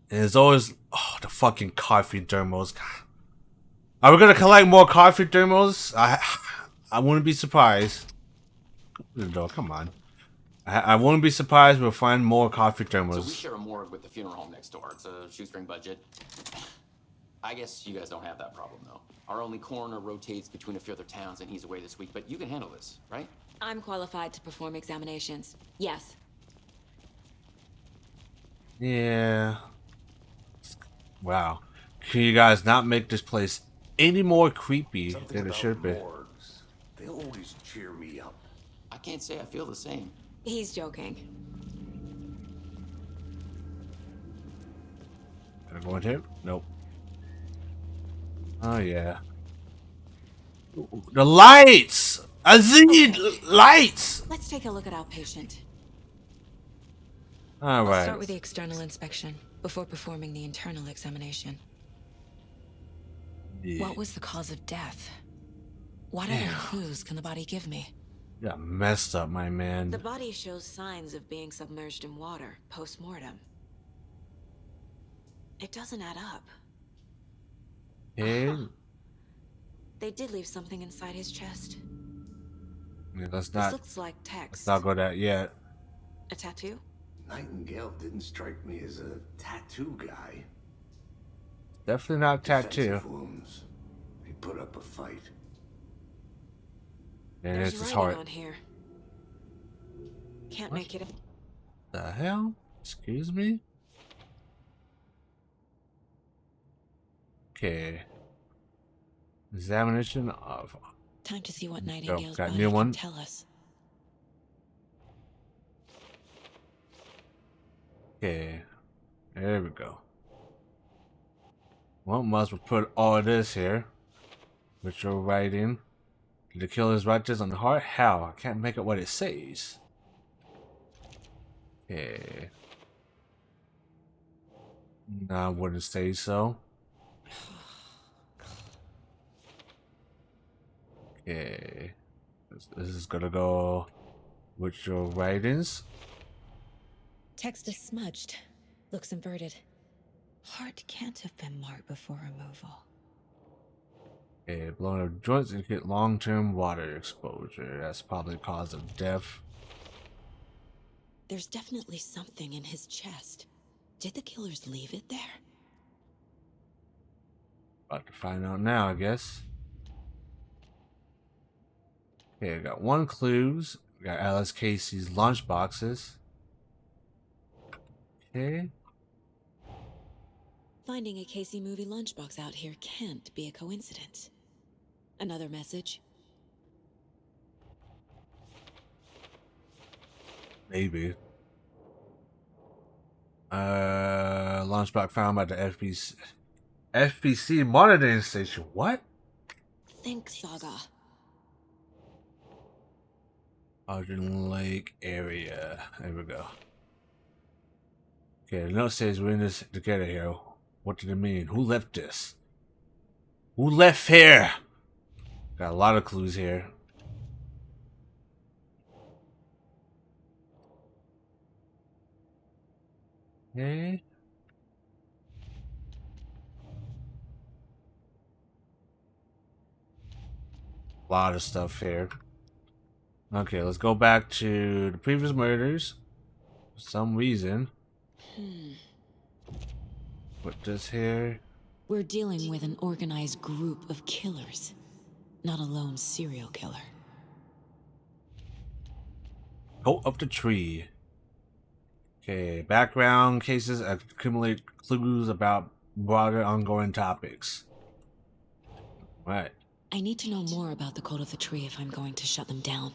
And it's always the fucking coffee thermals. Are we gonna collect more coffee thermals? I wouldn't be surprised. Open the door, come on. I wouldn't be surprised we'll find more coffee thermals. So we share a morgue with the funeral home next door. It's a shoestring budget. I guess you guys don't have that problem, though. Our only coroner rotates between a few other towns, and he's away this week. But you can handle this, right? I'm qualified to perform examinations. Yes. Yeah. Wow. Can you guys not make this place any more creepy than it should be? They always cheer me up. I can't say I feel the same. He's joking. Can I go in here? Nope. Oh yeah. Ooh, the lights! Azid lights! Let's take a look at our patient. All right. I'll start with the external inspection before performing the internal examination. Yeah. What was the cause of death? What other clues can the body give me? You got messed up, my man. The body shows signs of being submerged in water post-mortem. It doesn't add up. Hey. They did leave something inside his chest. Yeah, let's This not. looks like text. Let's not go that yet. A tattoo? Nightingale didn't strike me as a tattoo guy. Definitely not tattoo. Defensive wounds. He put up a fight. And There's it's his writing heart. on here. Can't make it. The hell? Excuse me? Okay. Examination of. Time to see what Nightingale's got a body new one. can tell us. Okay. There we go. Well, might as well put all of this here. Ritual writing. Did the killer's write this on the heart? How? I can't make it what it says. Okay. No, I wouldn't say so. Okay. This is gonna go with your writings. Text is smudged. Looks inverted. Heart can't have been marked before removal. Okay, blown up joints and get long-term water exposure. That's probably the cause of death. There's definitely something in his chest. Did the killers leave it there? About to find out now, I guess. Okay, I got one clues. We got Alice Casey's lunch boxes. Okay. Finding a Casey movie lunchbox out here can't be a coincidence. Another message? Maybe. Lunchbox found by the FBC monitoring station. What? Think Saga. Arden Lake area. There we go. Okay, the note says we're in this together here. What did it mean? Who left this? Who left here? Got a lot of clues here. Okay. A lot of stuff here. Okay, let's go back to the previous murders. For some reason. Put this here. We're dealing with an organized group of killers, not a lone serial killer. Coat of the tree. Okay, background cases accumulate clues about broader ongoing topics. Right. I need to know more about the code of the tree if I'm going to shut them down.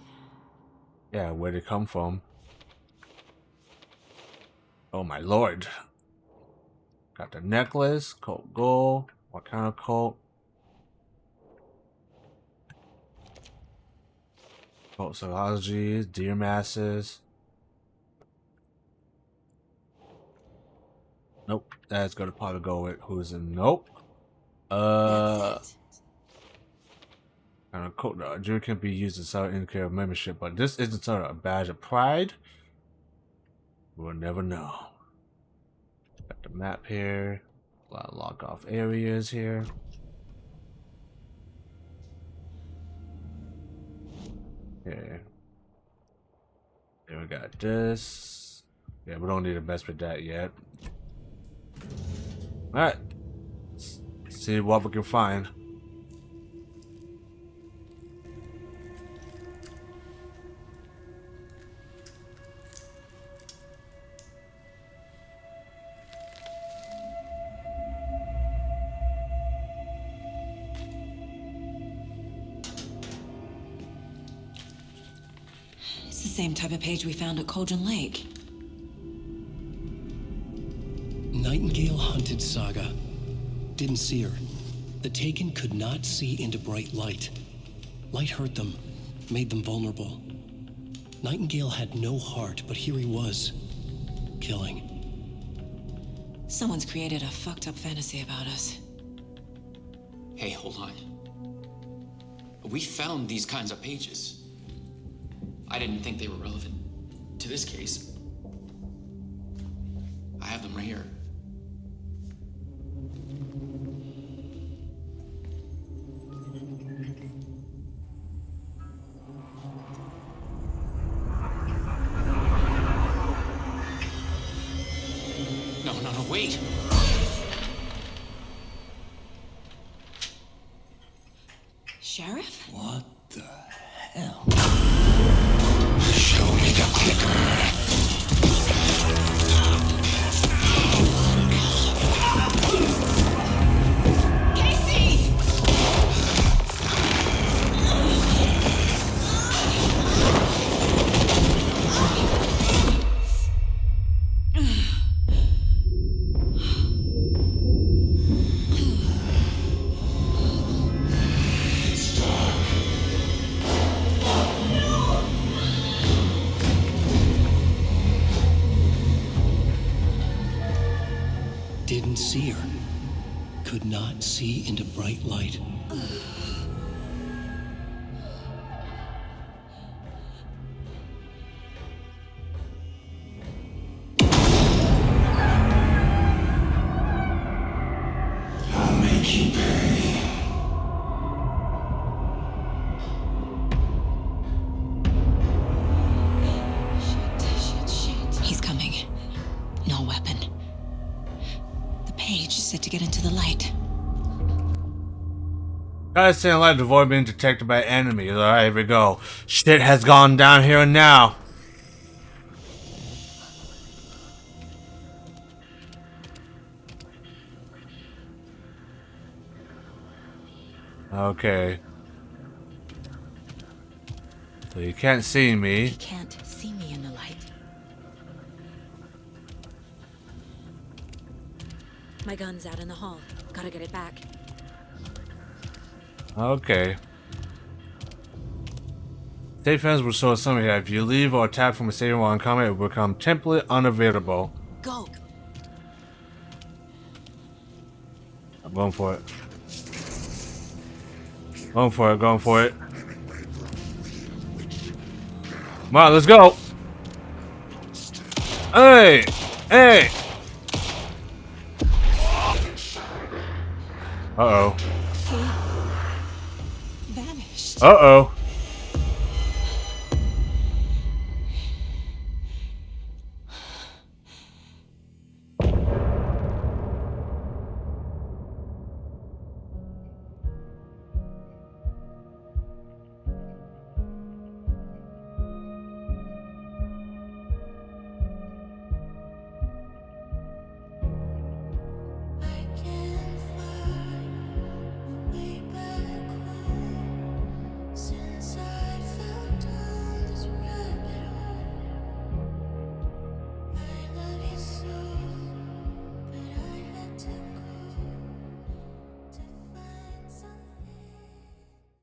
Yeah, where'd it come from? Oh my lord. Got the necklace, cult gold. What kind of cult? Cult psychology, deer masses. Nope, that's gonna probably go with who's in. Nope. Kind of cult. A jury can be used as an indicator of membership, but this isn't sort of a badge of pride. We'll never know. Got the map here. A lot of lock off areas here. Okay. Then we got this. Yeah, we don't need to mess with that yet. Alright. Let's see what we can find. It's the same type of page we found at Cauldron Lake. Nightingale hunted Saga. Didn't see her. The Taken could not see into bright light. Light hurt them, made them vulnerable. Nightingale had no heart, but here he was, killing. Someone's created a fucked up fantasy about us. Hey, hold on. We found these kinds of pages. I didn't think they were relevant to this case. I have them right here. No, wait! Sheriff? What the hell? Show me the clicker. Didn't see her. Could not see into bright light. I'll make you pay. He's coming. No weapon. The page is set to get into the light. Gotta stay in light to avoid being detected by enemies. Alright, here we go. Shit has gone down here and now. Okay. So you can't see me. He can't see me in the light. My gun's out in the hall. Gotta get it back. Okay. State fans will show some here. If you leave or attack from a stadium while in combat, it will become temporarily unavailable. Go! I'm going for it. Going for it, going for it. Come on, let's go! Hey! Hey! Uh-oh. Vanished. Uh-oh.